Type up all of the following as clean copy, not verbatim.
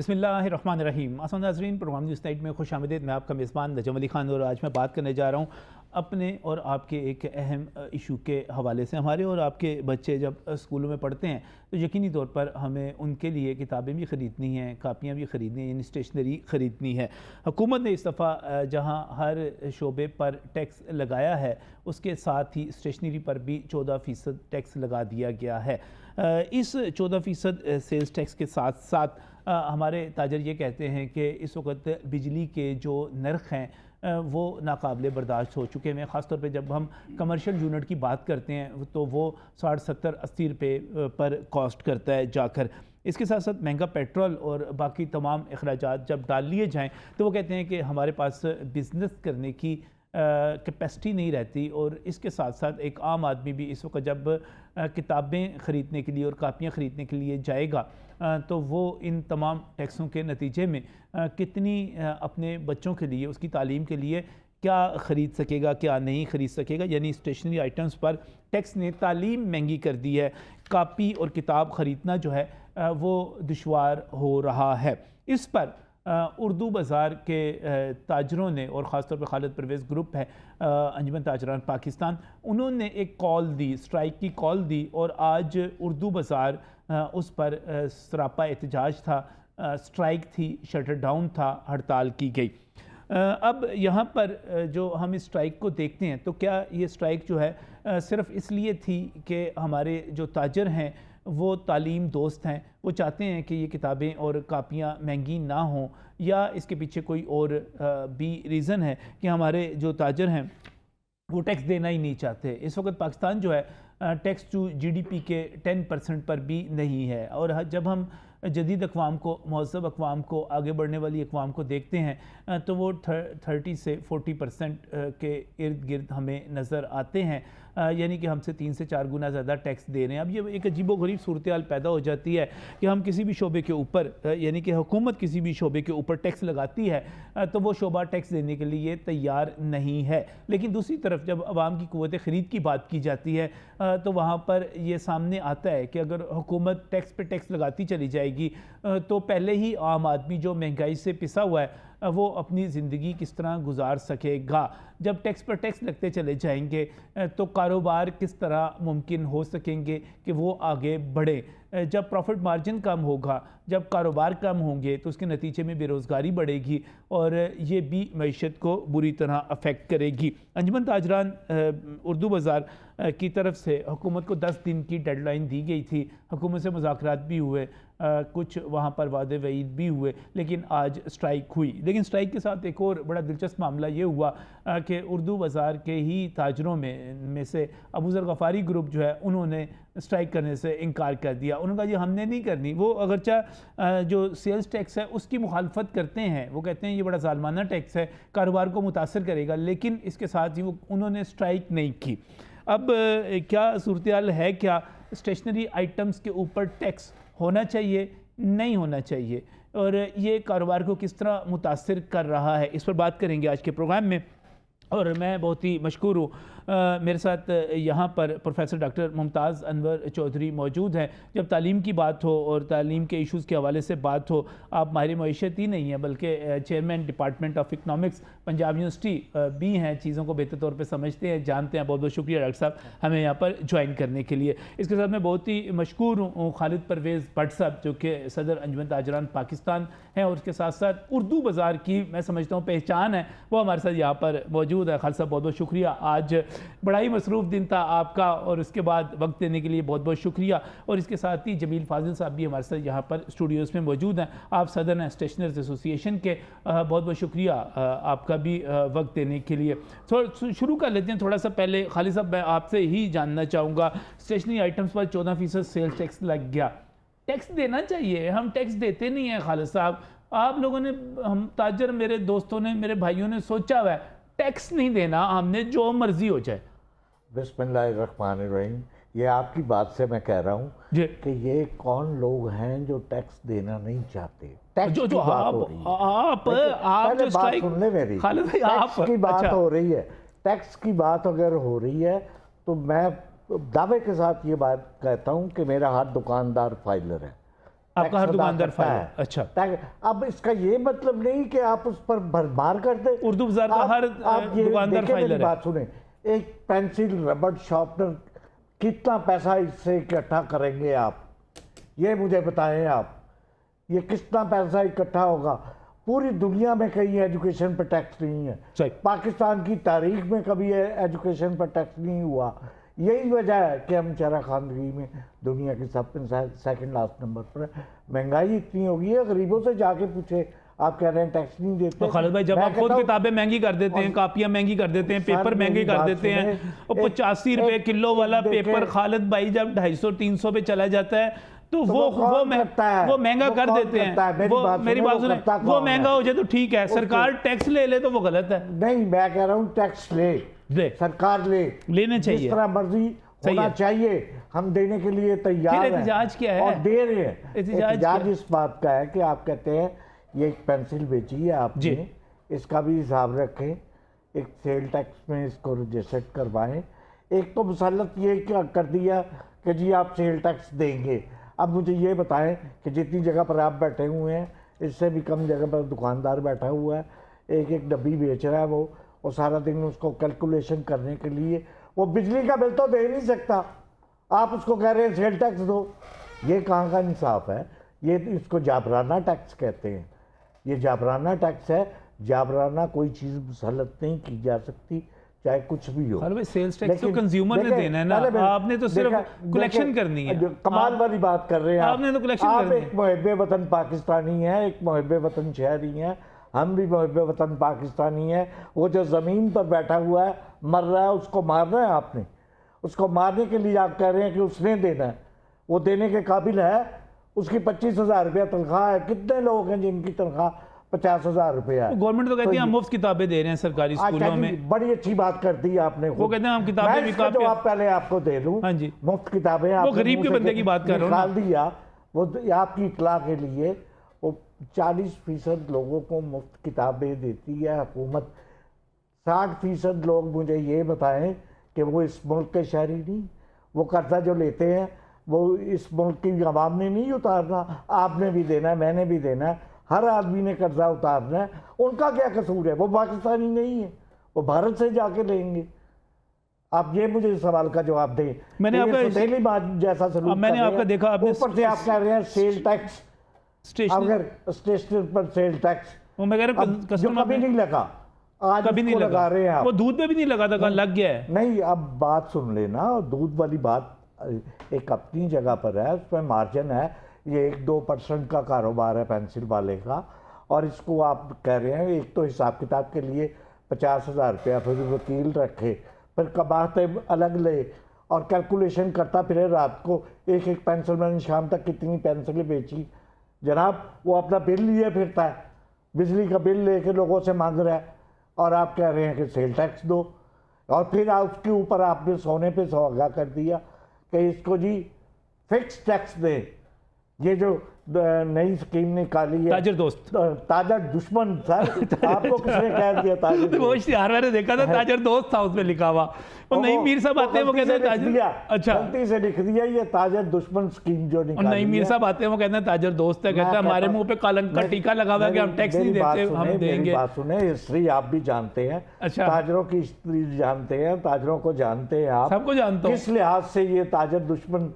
बिस्मिल्लाहिर्रहमानिर्रहीम। आसान नाज़रीन, प्रोग्राम न्यूज़ नाइट में खुश आमदीद। मैं आपका मेज़बान नजम अली ख़ान और आज मैं बात करने जा रहा हूँ अपने और आपके एक अहम इशू के हवाले से। हमारे और आपके बच्चे जब स्कूलों में पढ़ते हैं तो यकीनी तौर पर हमें उनके लिए किताबें भी ख़रीदनी हैं, कापियाँ भी ख़रीदनी हैं, यानी स्टेशनरी ख़रीदनी है। हुकूमत ने इस दफ़ा जहाँ हर शोबे पर टैक्स लगाया है, उसके साथ ही स्टेशनरी पर भी 14% टैक्स लगा दिया गया है। इस 14% सेल्स टैक्स के साथ साथ हमारे ताजर ये कहते हैं कि इस वक्त बिजली के जो नर्ख़ हैं वो नाकाबिले बर्दाश्त हो चुके हैं। ख़ास तौर पे जब हम कमर्शियल यूनिट की बात करते हैं तो वो 60, 70, 80 रुपये पर कॉस्ट करता है जाकर। इसके साथ साथ महंगा पेट्रोल और बाकी तमाम अखराजात जब डाल लिए जाएँ तो वो कहते हैं कि हमारे पास बिज़नेस करने की कैपेसिटी नहीं रहती। और इसके साथ साथ एक आम आदमी भी इस वक्त जब किताबें ख़रीदने के लिए और कापियाँ ख़रीदने के लिए जाएगा तो वो इन तमाम टैक्सों के नतीजे में कितनी अपने बच्चों के लिए, उसकी तालीम के लिए क्या ख़रीद सकेगा, क्या नहीं ख़रीद सकेगा। यानी स्टेशनरी आइटम्स पर टैक्स ने तालीम महंगी कर दी है। कापी और किताब ख़रीदना जो है वो दुश्वार हो रहा है। इस पर उर्दू बाज़ार के ताजरों ने, और ख़ास तौर पर खालिद परवेज़ ग्रुप है अंजुमन ताजरान पाकिस्तान, उन्होंने एक कॉल दी, स्ट्राइक की कॉल दी और आज उर्दू बाज़ार उस पर सरापा एहतजाज था, स्ट्राइक थी, शटर डाउन था, हड़ताल की गई। अब यहाँ पर जो हम इस स्ट्राइक को देखते हैं तो क्या ये स्ट्राइक जो है सिर्फ़ इसलिए थी कि हमारे जो ताजर हैं वो तालीम दोस्त हैं, वो चाहते हैं कि ये किताबें और कापियाँ महंगी ना हों, या इसके पीछे कोई और भी रीज़न है कि हमारे जो ताजर हैं वो टैक्स देना ही नहीं चाहते। इस वक्त पाकिस्तान जो है टैक्स टू जीडीपी के 10% पर भी नहीं है। और जब हम जदीद अक़वाम को, महज़ब अक़वाम को, आगे बढ़ने वाली अक़वाम को देखते हैं तो वो 30 से 40% के इर्द गिर्द हमें नज़र आते हैं। यानी कि हमसे 3 से 4 गुना ज़्यादा टैक्स दे रहे हैं। अब ये एक अजीबोगरीब सूरत हाल पैदा हो जाती है कि हम किसी भी शोबे के ऊपर, यानी कि हुकूमत किसी भी शोबे के ऊपर टैक्स लगाती है तो वो शोबा टैक्स देने के लिए तैयार नहीं है। लेकिन दूसरी तरफ जब आवाम की क़ुव्वत ख़रीद की बात की जाती है तो वहाँ पर ये सामने आता है कि अगर हुकूमत टैक्स पे टैक्स लगाती चली जाएगी तो पहले ही आम आदमी जो महंगाई से पिसा हुआ है वो अपनी ज़िंदगी किस तरह गुजार सकेगा। जब टैक्स पर टैक्स लगते चले जाएंगे तो कारोबार किस तरह मुमकिन हो सकेंगे कि वो आगे बढ़े। जब प्रॉफिट मार्जिन कम होगा, जब कारोबार कम होंगे तो उसके नतीजे में बेरोज़गारी बढ़ेगी और ये भी मईशत को बुरी तरह अफेक्ट करेगी। अंजुमन ताजरान उर्दू बाज़ार की तरफ से हुकूमत को 10 दिन की डेडलाइन दी गई थी। हुकूमत से मुज़ाकरात भी हुए, कुछ वहाँ पर वादे वईद भी हुए, लेकिन आज स्ट्राइक हुई। लेकिन स्ट्राइक के साथ एक और बड़ा दिलचस्प मामला ये हुआ कि उर्दू बाज़ार के ही ताजरों में से अबू ज़र गफ़ारी ग्रुप जो है उन्होंने स्ट्राइक करने से इनकार कर दिया। उन्होंने कहा ये हमने नहीं करनी। वो अगरचा जो सेल्स टैक्स है उसकी मुखालफत करते हैं, वो कहते हैं ये बड़ा ज़ालमाना टैक्स है, कारोबार को मुतासर करेगा, लेकिन इसके साथ ही वो उन्होंने स्ट्राइक नहीं की। अब क्या सूरत हाल है, क्या स्टेशनरी आइटम्स के ऊपर टैक्स होना चाहिए, नहीं होना चाहिए, और ये कारोबार को किस तरह मुतासिर कर रहा है, इस पर बात करेंगे आज के प्रोग्राम में। और मैं बहुत ही मशकूर हूँ, मेरे साथ यहाँ पर प्रोफेसर डॉक्टर मुमताज़ अनवर चौधरी मौजूद हैं। जब तालीम की बात हो और तालीम के इशूज़ के हवाले से बात हो, आप माहिर मईशत ही नहीं हैं बल्कि chairman department of economics Punjab university भी हैं, चीज़ों को बेहतर तौर पर समझते हैं, जानते हैं। बहुत बहुत शुक्रिया डॉक्टर साहब हमें यहाँ पर ज्वाइन करने के लिए। इसके साथ मैं बहुत ही मशकूर हूँ खालिद परवेज़ भट्ट साहब जो कि सदर अंजुमन ताजरान पाकिस्तान हैं, और उसके साथ साथ उर्दू बाज़ार की मैं समझता हूँ पहचान है, वो हमारे साथ यहाँ पर मौजूद है। खालिद साहब बहुत बहुत शुक्रिया, आज बड़ा ही मसरूफ़ दिन था आपका, और उसके बाद वक्त देने के लिए बहुत बहुत शुक्रिया। और इसके साथ ही जमील फाजिल साहब भी हमारे साथ यहाँ पर स्टूडियोज़ में मौजूद हैं, आप सदर हैं स्टेशनर्स एसोसिएशन के, बहुत बहुत शुक्रिया आपका भी वक्त देने के लिए। तो शुरू कर लेते हैं। थोड़ा सा पहले खालिद साहब मैं आपसे ही जानना चाहूँगा, स्टेशनरी आइटम्स पर 14% सेल्स टैक्स लग गया, टैक्स देना चाहिए, हम टैक्स देते नहीं हैं। खालिद साहब, आप लोगों ने, हम ताजर, मेरे दोस्तों ने, मेरे भाइयों ने सोचा हुआ है टैक्स नहीं देना, हमने जो मर्जी हो जाए। बिस्मिल्लाहिर्रहमानिर्रहीम। ये आपकी बात से मैं कह रहा हूँ कि ये कौन लोग हैं जो टैक्स देना नहीं चाहते। टैक्स जो की बात हो रही है, आप पहले बात सुन ले मेरी। टैक्स की बात हो रही है, टैक्स की बात अगर हो रही है तो मैं दावे के साथ ये बात कहता हूँ कि मेरा हाथ दुकानदार फाइलर है, आपका हर दुकानदार फाइल। अच्छा, अब इसका ये मतलब नहीं कि आप उस पर भरमार कर दे। उर्दू बाजार का हर दुकानदार फाइल है। बात सुने, एक पेंसिल रबड़ शार्पनर कितना पैसा इससे इकट्ठा करेंगे आप, ये मुझे बताएं आप, ये कितना पैसा इकट्ठा होगा? पूरी दुनिया में कहीं एजुकेशन पर टैक्स नहीं है, पाकिस्तान की तारीख में कभी एजुकेशन पर टैक्स नहीं हुआ। यही वजह है कि हम चेहरा खानदगी में दुनिया की सब सेकंड लास्ट नंबर पर है। महंगाई इतनी हो गई है, गरीबों से जाके पूछे, आप कह रहे हैं टैक्स नहीं देते। तो खालिद भाई, जब आप खुद किताबें महंगी कर देते हैं, कापियां महंगी कर देते हैं, पेपर महंगे कर देते हैं, और 85 रुपए किलो वाला पेपर खालिद भाई जब 250-300 पे चला जाता है तो वो महंगा कर देते हैं। वो मेरी बात सुने, वो महंगा हो जाए तो ठीक है, सरकार टैक्स ले ले तो वो गलत है। नहीं, मैं कह रहा हूँ टैक्स ले, सरकार लेने चाहिए, जिस तरह मर्जी होना चाहिए, हम देने के लिए तैयार हैं। एहतिजाज क्या है? और दे रहे हैं। एहतिजाज इस बात का है कि आप कहते हैं ये एक पेंसिल बेची है आपने, इसका भी हिसाब रखें, एक सेल टैक्स में इसको रजिस्टर करवाएं। एक तो मुसल्लत ये क्या कर दिया कि जी आप सेल टैक्स देंगे। अब मुझे ये बताएं कि जितनी जगह पर आप बैठे हुए हैं, इससे भी कम जगह पर दुकानदार बैठा हुआ है, एक एक डब्बी बेच रहा है वो सारा दिन उसको कैलकुलेशन करने के लिए वो बिजली का बिल तो दे नहीं सकता, आप उसको कह रहे हैं सेल टैक्स दो। ये कहाँ का इंसाफ है? ये इसको जाबराना टैक्स कहते हैं। ये जाबराना टैक्स है। जाबराना कोई चीज़ मुसल्लत नहीं की जा सकती, चाहे कुछ भी हो। अरे सेल्स टैक्स तो कंज्यूमर ने देना है ना, आपने तो सिर्फ कलेक्शन करनी है। कमाल वाली बात कर रहे हैं आपने तो कलेक्शन करनी है। एक मुहिब्बे वतन पाकिस्तानी है, एक मुहिब्बे वतन शहरी है, हम भी मुहिब्बे वतन पाकिस्तानी है। वो जो ज़मीन पर बैठा हुआ है, मर रहा है, उसको मारना है आपने। उसको मारने के लिए आप कह रहे हैं कि उसने देना है, वो देने के काबिल है। उसकी 25,000 रुपया तनख्वाह है। कितने लोग हैं जिनकी तनख्वाह 50,000 रुपया है? गवर्नमेंट तो कहती है हम मुफ्त किताबें दे रहे हैं सरकारी स्कूलों में। बड़ी अच्छी बात कर दी आपने। वो कहते हैं हम किताबें भी जो आप पहले आपको दे दूं, हाँ जी, मुफ्त किताबें, वो गरीब के बंदे की बात कर रहा हूं, दिया वो आपकी इतला के लिए। वो 40% लोगों को मुफ्त किताबें देती है हुकूमत। 60% लोग मुझे ये बताएं कि वो इस मुल्क के शहरी नहीं। वो कर्जा जो लेते हैं वो इस मुल्क की आवाम ने नहीं उतारना, आपने भी देना है, मैंने भी देना है, हर आदमी ने कर्जा उतारना है। उनका क्या कसूर है? वो पाकिस्तानी नहीं है, वो भारत से जाके लेंगे। आप ये मुझे सवाल का जवाब दें। मैंने आपका जैसा सलूक मैंने आपका देखा, ऊपर से आप कह रहे हैं सेल टैक्स, अगर स्टेशन पर सेल टैक्स जो कभी नहीं लगा, आज कभी नहीं लगा रहे हैं आप। वो दूध पे भी नहीं लगा था, कल लग गया है। नहीं, अब बात सुन लेना, दूध वाली बात एक अपनी जगह पर है, उसमें मार्जिन है। ये 1-2% का कारोबार है पेंसिल वाले का, और इसको आप कह रहे हैं एक तो हिसाब किताब के लिए 50,000 रुपया, फिर वकील रखे, फिर कबाते अलग ले, और कैलकुलेशन करता फिर रात को एक एक पेंसिल मैंने शाम तक कितनी पेंसिलें बेची। जनाब वो अपना बिल लिए फिरता है, बिजली का बिल लेके लोगों से मांग रहा है, और आप कह रहे हैं कि सेल टैक्स दो। और फिर उसके ऊपर आपने सोने पे सुहागा कर दिया कि इसको जी फिक्स टैक्स दे। ये जो नई स्कीम निकाली है, ताजर दोस्त, ताजर दुश्मन सर, आपको किसने कह दिया ताजर? वो इश्तिहार मैंने देखा था, ताजर दोस्त था उसमें लिखा हुआ। वो नईम मीर साहब आते हैं, वो कहते हैं ताजर, अच्छा गलती से लिख दिया ये ताजर दुश्मन स्कीम जो निकाली। नईम मीर साहब आते हैं, वो कहते हैं ताजर दोस्त है, कहते हैं हमारे मुंह पे कलंक का टीका लगा हुआ है कि हम टैक्स नहीं देते, हम देंगे। बात सुने, हिस्ट्री आप भी जानते हैं, अच्छा, ताजरों की हिस्ट्री जानते हैं, ताजरों को जानते हैं आप, सबको जानते हो। किस लिहाज से ये ताजर दुश्मन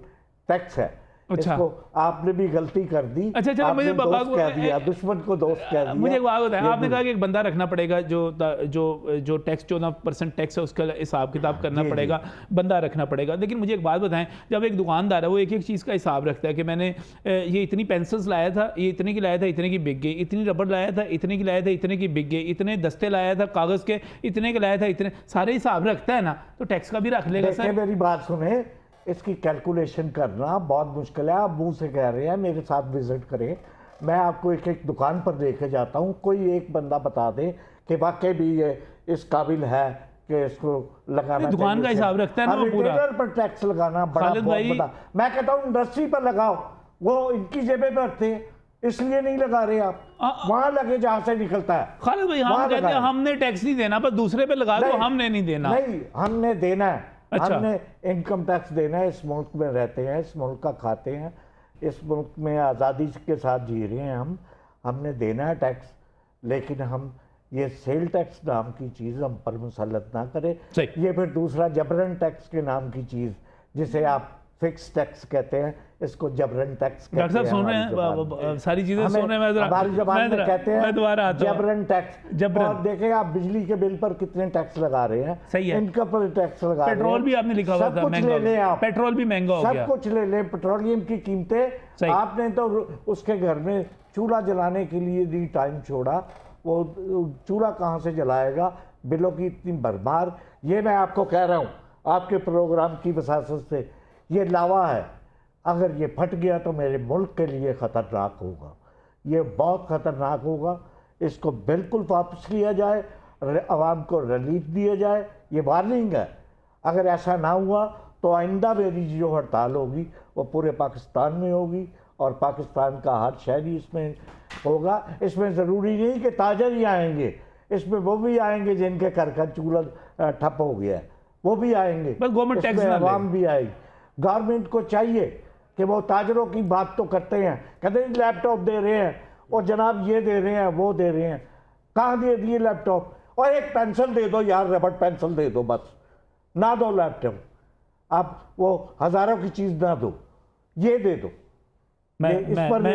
टैक्स है। अच्छा, इसको आपने भी गलती कर दी। अच्छा, चलो मुझे कह दिया, दुश्मन को दोस्त कह दिया। मुझे एक बात बताएं, आपने कहा कि एक बंदा रखना पड़ेगा जो टैक्स 14% टैक्स है उसका हिसाब किताब करना पड़ेगा, बंदा रखना पड़ेगा। लेकिन मुझे एक बात बताएं, जब एक दुकानदार है वो एक एक चीज़ का हिसाब रखता है कि मैंने ये इतनी पेंसिल्स लाया था, ये इतने की लाया था, इतने की बिक गई, इतनी रबड़ लाया था, इतने की लाया था, इतने की बिक गई, इतने दस्ते लाया था कागज़ के, इतने के लाया था, इतने सारे हिसाब रखता है ना, तो टैक्स का भी रख लेगा सर। मेरी बात सुने, इसकी कैलकुलेशन करना बहुत मुश्किल है। आप मुंह से कह रहे हैं मेरे साथ विजिट करें, मैं आपको एक एक दुकान पर लेके जाता हूँ, कोई एक बंदा बता दे कि वाकई भी ये इस काबिल है कि इसको लगाना। दुकान का हिसाब रखता है ना वो पूरा। रिटेलर पर टैक्स लगाना बड़ा बड़ा, मैं कहता हूँ इंडस्ट्री पर लगाओ, वो इनकी जेबें भरते हैं इसलिए नहीं लगा रहे आप, वहां लगे जहां से निकलता है। खालिद भाई, हम कहते हैं हमने टैक्स नहीं देना, पर दूसरे पे लगा दो, हमने नहीं देना। नहीं, हमने देना है। अच्छा, हमने इनकम टैक्स देना है, इस मुल्क में रहते हैं, इस मुल्क का खाते हैं, इस मुल्क में आज़ादी के साथ जी रहे हैं हम, हमने देना है टैक्स, लेकिन हम ये सेल टैक्स नाम की चीज़ हम पर मुसल्लत ना करें। ये फिर दूसरा जबरन टैक्स के नाम की चीज़ जिसे आप फिक्स टैक्स कहते हैं, इसको जबरन टैक्स कहते हैं। डॉक्टर साहब सुन रहे हैं, सारी चीजें सुन रहे हैं, हमारी जबान में कहते हैं जबरन टैक्स। और देखें आप बिजली के बिल पर कितने टैक्स लगा रहे हैं, सही है, इनका पर टैक्स लगा रहे हैं। पेट्रोल भी आपने लिखा हुआ था महंगा, ले आप पेट्रोल भी महंगा हो गया, सब कुछ ले लें, पेट्रोलियम की कीमतें। आपने तो उसके घर में चूल्हा जलाने के लिए भी टाइम छोड़ा, वो चूल्हा कहाँ से जलाएगा, बिलों की इतनी भरमार। ये मैं आपको कह रहा हूँ आपके प्रोग्राम की वसासत से, ये लावा है, अगर ये फट गया तो मेरे मुल्क के लिए ख़तरनाक होगा, ये बहुत ख़तरनाक होगा। इसको बिल्कुल वापस लिया जाए, आवाम को रिलीफ दिया जाए, ये वार्निंग है। अगर ऐसा ना हुआ तो आइंदा मेरी जो हड़ताल होगी वो पूरे पाकिस्तान में होगी और पाकिस्तान का हर शहरी इसमें होगा। इसमें ज़रूरी नहीं कि ताजर ही आएंगे, इसमें वो भी आएंगे जिनके घर का चूल्हा ठप हो गया है, वो भी आएंगे, बस गवर्नमेंट टैक्स ना आवाम भी आएगी। गवर्नमेंट को चाहिए कि वो ताजरों की बात तो करते हैं, कहते हैं लैपटॉप दे रहे हैं और जनाब ये दे रहे हैं वो दे रहे हैं, कहाँ दे दिए लैपटॉप? और एक पेंसिल दे दो यार, रबड़ पेंसिल दे दो, बस ना दो लैपटॉप, आप वो हज़ारों की चीज़ ना दो, ये दे दो। मैं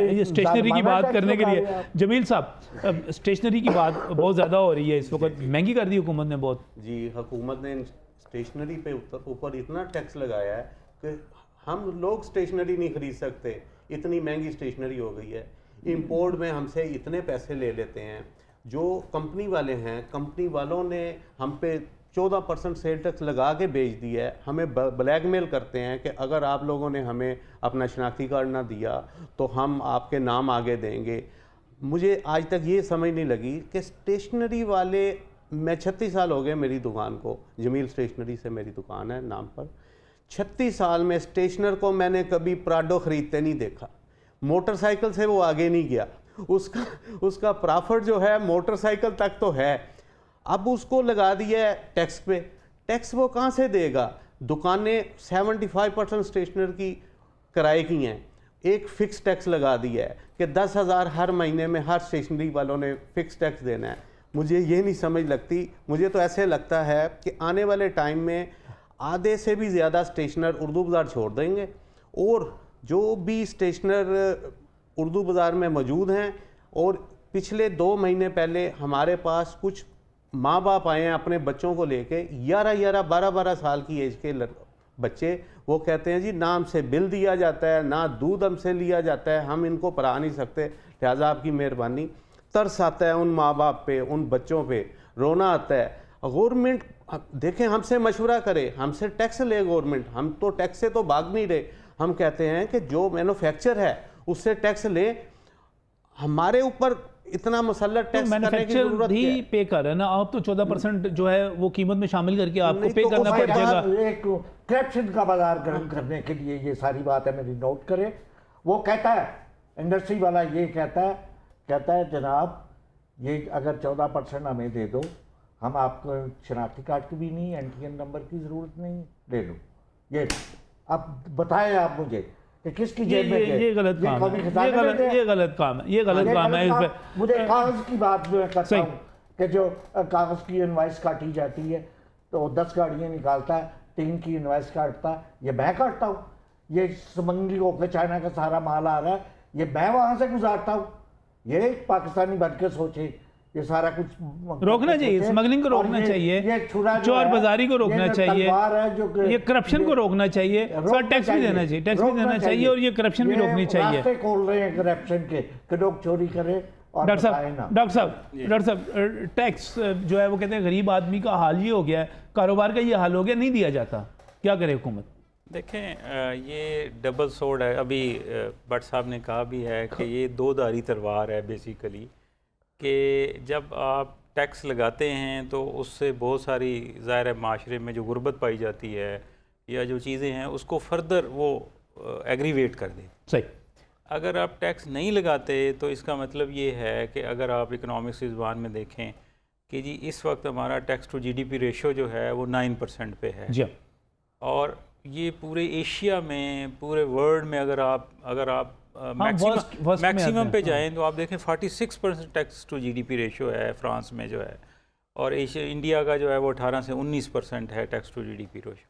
ये स्टेशनरी की बात करने के लिए, जमील साहब स्टेशनरी की बात बहुत ज़्यादा हो रही है इस वक्त, महंगी कर दी हुकूमत ने बहुत। जी, हुकूमत ने स्टेशनरी पे ऊपर इतना टैक्स लगाया है कि हम लोग स्टेशनरी नहीं खरीद सकते, इतनी महंगी स्टेशनरी हो गई है। इंपोर्ट में हमसे इतने पैसे ले लेते हैं, जो कंपनी वाले हैं, कंपनी वालों ने हम पे 14% सेल टैक्स लगा के बेच दिया है, हमें ब्लैकमेल करते हैं कि अगर आप लोगों ने हमें अपना शनाख्ती कार्ड ना दिया तो हम आपके नाम आगे देंगे। मुझे आज तक ये समझ नहीं लगी कि स्टेशनरी वाले, मैं 36 साल हो गए मेरी दुकान को, जमील स्टेशनरी से मेरी दुकान है नाम पर, 36 साल में स्टेशनर को मैंने कभी प्राडो ख़रीदते नहीं देखा, मोटरसाइकिल से वो आगे नहीं गया, उसका प्रॉफिट जो है मोटरसाइकिल तक तो है, अब उसको लगा दिया है टैक्स पे। टैक्स वो कहाँ से देगा? दुकानें 75% स्टेशनर की किराए की हैं, एक फ़िक्स टैक्स लगा दिया है कि 10,000 हर महीने में हर स्टेशनरी वालों ने फ़िक्स टैक्स देना है। मुझे ये नहीं समझ लगती, मुझे तो ऐसे लगता है कि आने वाले टाइम में आधे से भी ज़्यादा स्टेशनर उर्दू बाज़ार छोड़ देंगे, और जो भी स्टेशनर उर्दू बाज़ार में मौजूद हैं, और पिछले 2 महीने पहले हमारे पास कुछ माँ बाप आए हैं अपने बच्चों को लेके, 11-11, 12-12 साल की एज के बच्चे, वो कहते हैं जी ना हमसे बिल दिया जाता है, ना दूध हमसे लिया जाता है, हम इनको पढ़ा नहीं सकते, लिहाजा आपकी मेहरबानी। तरस आता है उन माँ बाप पे, उन बच्चों पे, रोना आता है। गवर्नमेंट देखें, हमसे मशवरा करे, हमसे टैक्स ले गवर्नमेंट, हम तो टैक्स से तो भाग नहीं रहे। हम कहते हैं कि जो मैन्युफैक्चर है उससे टैक्स ले, हमारे ऊपर इतना मुसल्लत टैक्स करने की जरूरत भी है। पे कर रहे ना आप, तो 14% जो है वो कीमत में शामिल करके आपको पे तो करना पड़ जाएगा। एक करप्शन का बाजार गर्म करने के लिए ये सारी बात है, मेरी नोट करें। वो कहता है, इंडस्ट्री वाला ये कहता है जनाब ये अगर 14% हमें दे दो, हम आपको शनाख्ती कार्ड की भी नहीं, एनटीएन नंबर की ज़रूरत नहीं, ले लो। ये अब बताएं आप मुझे कि किसकी जेब में ये गलत काम है, ये गलत काम है, ये गलत काम है। इस पे मुझे कागज़ की बात मैं करता हूँ कि जो कागज़ की इनवाइस काटी जाती है तो 10 गाड़ियाँ निकालता है, 3 की इनवाइस काटता है, ये मैं काटता हूँ। ये समंगली होकर चाइना का सारा माल आ रहा है, ये मैं वहाँ से गुजारता हूँ। ये पाकिस्तानी बन के सोचे, ये सारा कुछ रोकना चाहिए, स्मगलिंग को रोकना चाहिए, चोर बाजारी को रोकना चाहिए, ये करप्शन को रोकना चाहिए, सर टैक्स भी देना चाहिए, टैक्स भी देना चाहिए, और ये करप्शन भी रोकनी चाहिए। रास्ते खोल रहे हैं करप्शन के कि लोग चोरी करें। डॉक्टर साहब टैक्स जो है वो कहते हैं गरीब आदमी का हाल ये हो गया है, कारोबार का ये हाल हो गया, नहीं दिया जाता, क्या करे हुकूमत? देखें ये डबल सोर्ड है। अभी भट्ट साहब ने कहा भी है कि ये 2 धारी तलवार है बेसिकली, कि जब आप टैक्स लगाते हैं तो उससे बहुत सारी ज़ाहिर माशरे में जो गुर्बत पाई जाती है या जो चीज़ें हैं उसको फर्दर वो एग्रीवेट कर दे। सही। अगर आप टैक्स नहीं लगाते तो इसका मतलब ये है कि अगर आप इकनॉमिक्स की ज़बान में देखें कि जी इस वक्त हमारा टैक्स टू जीडीपी रेशो जो है वो 9% पे है जी, और ये पूरे एशिया में, पूरे वर्ल्ड में अगर आप मैक्सिमम पे जाएं तो आप देखें 46% टैक्स टू जीडीपी रेशियो है फ्रांस में जो है, और इंडिया का जो है वो 18 से 19% है टैक्स टू जीडीपी रेशियो।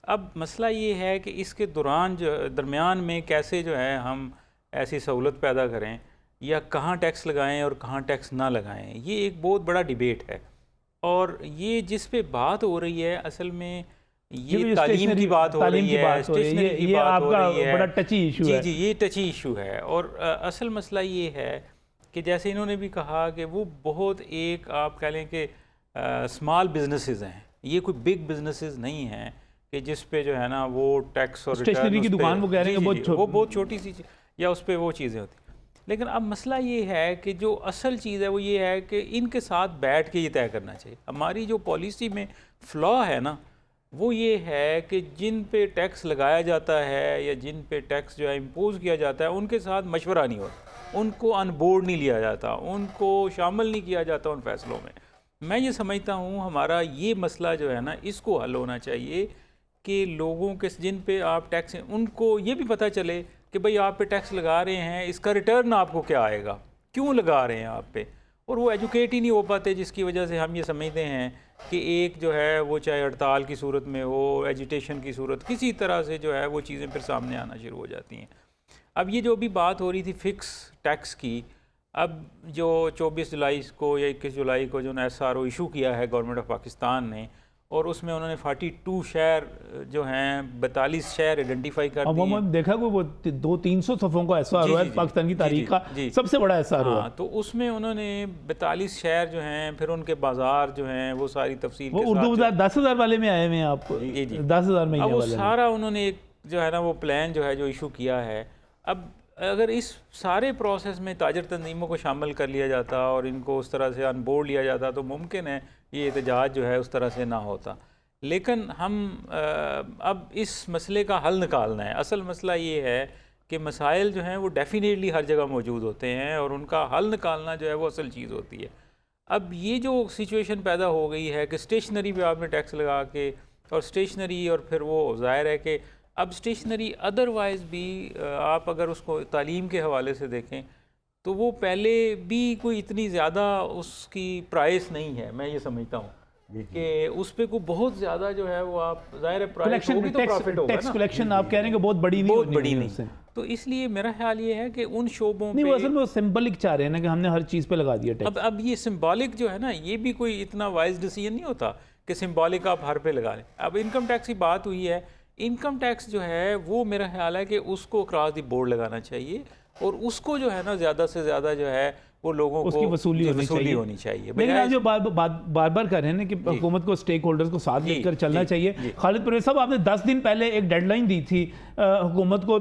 अब मसला ये है कि इसके दरमियान में कैसे जो है हम ऐसी सहूलत पैदा करें या कहाँ टैक्स लगाएं और कहाँ टैक्स ना लगाएं, ये एक बहुत बड़ा डिबेट है। और ये जिस पे बात हो रही है असल में ये तालीम की बात हो रही है, स्टेशनरी की बात हो रही है, बड़ा टची इशू है। जी, ये टची इशू है। और असल मसला ये है कि जैसे इन्होंने भी कहा कि वो बहुत एक आप कह लें कि स्मॉल बिजनेसेस हैं, ये कोई बिग बिजनेसेस नहीं हैं कि जिस पे जो है ना वो टैक्स और स्टेशनरी की दुकान वो कह रहे हैं वो बहुत छोटी सी या उस पर वो चीज़ें होती। लेकिन अब मसला ये है कि जो असल चीज़ है वो ये है कि इनके साथ बैठ के ये तय करना चाहिए। हमारी जो पॉलिसी में फ्लॉ है ना वो ये है कि जिन पे टैक्स लगाया जाता है या जिन पे टैक्स जो है इम्पोज किया जाता है उनके साथ मशवरा नहीं होता, उनको ऑन बोर्ड नहीं लिया जाता, उनको शामिल नहीं किया जाता उन फैसलों में। मैं ये समझता हूँ हमारा ये मसला जो है ना इसको हल होना चाहिए कि लोगों के जिन पे आप टैक्स उनको ये भी पता चले कि भाई आप पे टैक्स लगा रहे हैं, इसका रिटर्न आपको क्या आएगा, क्यों लगा रहे हैं आप पे। और वो एजुकेट ही नहीं हो पाते, जिसकी वजह से हम ये समझते हैं कि एक जो है वो चाहे हड़ताल की सूरत में हो, एजिटेशन की सूरत, किसी तरह से जो है वो चीज़ें फिर सामने आना शुरू हो जाती हैं। अब ये जो अभी बात हो रही थी फिक्स टैक्स की, अब जो 24 जुलाई को या 21 जुलाई को जो SRO इशू किया है गवर्नमेंट ऑफ पाकिस्तान ने, और उसमें उन्होंने 42 शहर जो हैं 42 शहर आइडेंटिफाई कर दिए। अब देखा को वो 200-300 सफ़ों का SRO है पाकिस्तान की तारीख का सबसे बड़ा SRO है। तो उसमें उन्होंने 42 शहर जो हैं, फिर उनके बाजार जो हैं वो सारी तफसील वो उर्दू 10,000 वाले में आए हुए हैं आप 10,000 में। अब वो सारा उन्होंने एक जो है ना वो प्लान जो है जो इशू किया है। अब अगर इस सारे प्रोसेस में ताजर तंजीमों को शामिल कर लिया जाता और इनको उस तरह से ऑन बोर्ड लिया जाता तो मुमकिन है ये एहतजाज जो है उस तरह से ना होता। लेकिन हम अब इस मसले का हल निकालना है। असल मसला ये है कि मसाइल जो हैं वो डेफिनेटली हर जगह मौजूद होते हैं और उनका हल निकालना जो है वो असल चीज़ होती है। अब ये जो सिचुएशन पैदा हो गई है कि स्टेशनरी पे आपने टैक्स लगा के, और स्टेशनरी, और फिर वो ज़ाहिर है कि अब स्टेशनरी अदरवाइज़ भी आप अगर उसको तालीम के हवाले से देखें तो वो पहले भी कोई इतनी ज़्यादा उसकी प्राइस नहीं है। मैं ये समझता हूँ कि उस पर कोई बहुत ज़्यादा जो है वो आप ज़ाहिर है प्राइस होगी तो प्रॉफिट होगा ना। कलेक्शन आप कह रहे हैं कि बहुत बड़ी नहीं, तो इसलिए मेरा ख्याल ये है कि उन शोबों नहीं, वो असल में वो सिंबॉलिक चाह रहे हैं ना कि हमने हर चीज़ पे लगा दिया टैक्स। अब ये सिंबॉलिक जो है ना ये भी कोई इतना वाइज डिसीजन नहीं होता कि सिंबॉलिक आप हर पे लगा लें। अब इनकम टैक्स की बात हुई है, इनकम टैक्स जो है वो मेरा ख्याल है कि उसको क्रॉस द बोर्ड लगाना चाहिए और उसको जो है ना ज़्यादा से ज़्यादा जो है वो लोगों उसकी को वसूली होनी चाहिए। लेकिन आप जो बार बार कर रहे हैं ना कि हुकूमत को स्टेक होल्डर्स को साथ लेकर चलना चाहिए। खालिद परवेज़ साहब, आपने 10 दिन पहले एक डेडलाइन दी थी, हुकूमत को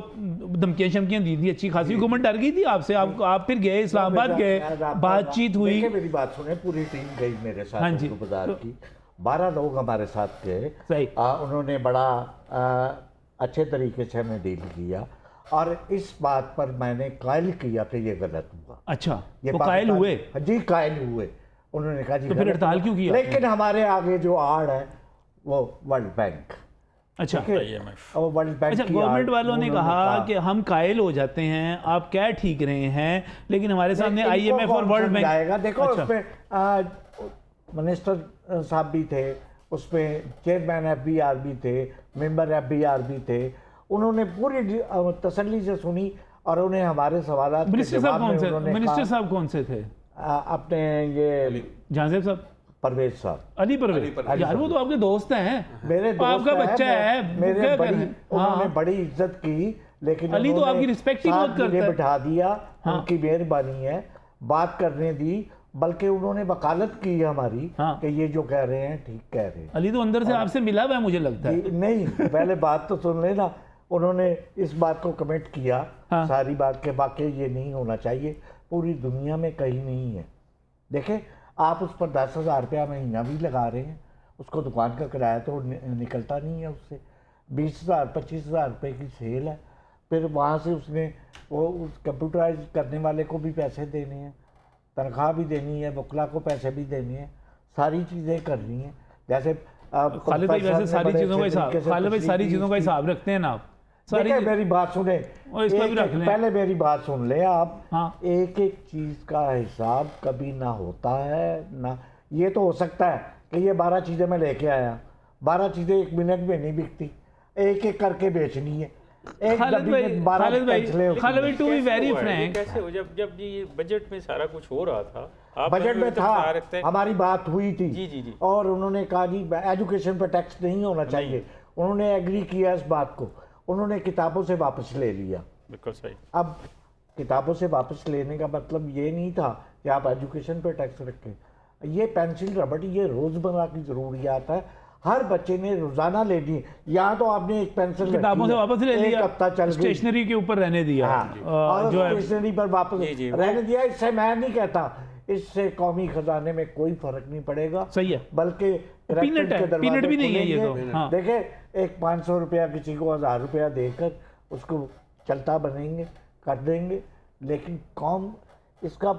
धमकियाँ शमकियाँ दी थी अच्छी खासी, हुकूमत डर गई थी आपसे, आप फिर गए इस्लामाबाद गए, बातचीत हुई। मेरी बात सुने, पूरी टीम गई मेरे साथ बाजार की, 12 लोग हमारे साथ गए। उन्होंने बड़ा अच्छे तरीके से हमें डील किया और इस बात पर मैंने कायल किया कि ये गलत हुआ। अच्छा, ये तो कायल हुए? जी कायल हुए। उन्होंने कहा जी तो फिर हड़ताल क्यों किया? लेकिन हमारे आगे जो आड़ है वो वर्ल्ड बैंक। अच्छा, और वर्ल्ड बैंक अच्छा, गवर्नमेंट वालों ने कहा कि हम कायल हो जाते हैं, आप क्या ठीक रहे हैं, लेकिन हमारे सामने IMF और वर्ल्ड बैंक आएगा। देखो उसमें मिनिस्टर साहब भी थे, उसमें चेयरमैन FBR भी थे, मेंबर FBR भी थे। उन्होंने पूरी तसल्ली से सुनी और उन्हें हमारे सवालात के जवाब में उन्होंने मिनिस्टर साहब कौन से थे? अपने ये जहांगीर साहब, परवेज साहब, अली परवेज। यार वो तो आपके दोस्त हैं, मेरे दोस्त, आपका बच्चा है, मेरे उन्होंने बड़ी इज्जत की, लेकिन अली तो आपकी रिस्पेक्ट ही बहुत करता है। बिठा दिया, उनकी मेहरबानी है, बात करने दी, बल्कि उन्होंने वकालत की हमारी कि ये जो कह रहे हैं ठीक कह रहे हैं। अली तो अंदर से आपसे मिला हुआ है मुझे लगता है। नहीं, पहले बात तो सुन लेना। उन्होंने इस बात को कमेंट किया, सारी बात के वाकई ये नहीं होना चाहिए, पूरी दुनिया में कहीं नहीं है। देखें, आप उस पर 10,000 रुपया महीना भी लगा रहे हैं, उसको दुकान का किराया तो निकलता नहीं है, उससे 20,000 25,000 रुपये की सेल है, फिर वहाँ से उसने वो उस कंप्यूटराइज करने वाले को भी पैसे देने हैं, तनख्वाह भी देनी है, वकला को पैसे भी देने हैं, सारी चीज़ें करनी हैं। जैसे खालिद भाई वैसे सारी चीज़ों का हिसाब, खालिद भाई सारी चीज़ों का हिसाब रखते हैं ना आप सारी? मेरी बात सुने, पहले मेरी बात सुन ले आप। हाँ। एक एक चीज़ का हिसाब कभी ना होता है ना। ये तो हो सकता है कि ये 12 चीज़ें मैं लेके आया, 12 चीज़ें 1 मिनट में नहीं बिकती, एक एक करके बेचनी है। खालिद भाई टू बी वेरी फ्रैंक, कैसे हो जब ये बजट में सारा कुछ हो रहा था, बजट में था, हमारी बात हुई थी जी। और उन्होंने कहा जी एजुकेशन पर टैक्स नहीं होना चाहिए, उन्होंने एग्री किया इस बात को, उन्होंने किताबों से वापस ले लिया। बिल्कुल सही। अब किताबों से वापस लेने का मतलब ये नहीं था कि आप एजुकेशन पर टैक्स रखें। ये पेंसिल रबड़ ये रोज़मर्रा की ज़रूरियात है, हर बच्चे ने रोजाना लेनी है। यहाँ तो आपने एक पेंसिल किताबों से वापस ले लिया, हफ्ता चल स्टेशनरी के ऊपर रहने दिया। और जो स्टेशनरी पर वापस रहने दिया। इससे मैं नहीं कहता, इससे कौमी खजाने में कोई फर्क नहीं पड़ेगा। सही है, बल्कि पीनट भी नहीं है ये तो। हाँ। देखे, एक 500 रुपया किसी को 1000 रुपया देकर उसको चलता बनेंगे, कर देंगे, लेकिन कौम इसका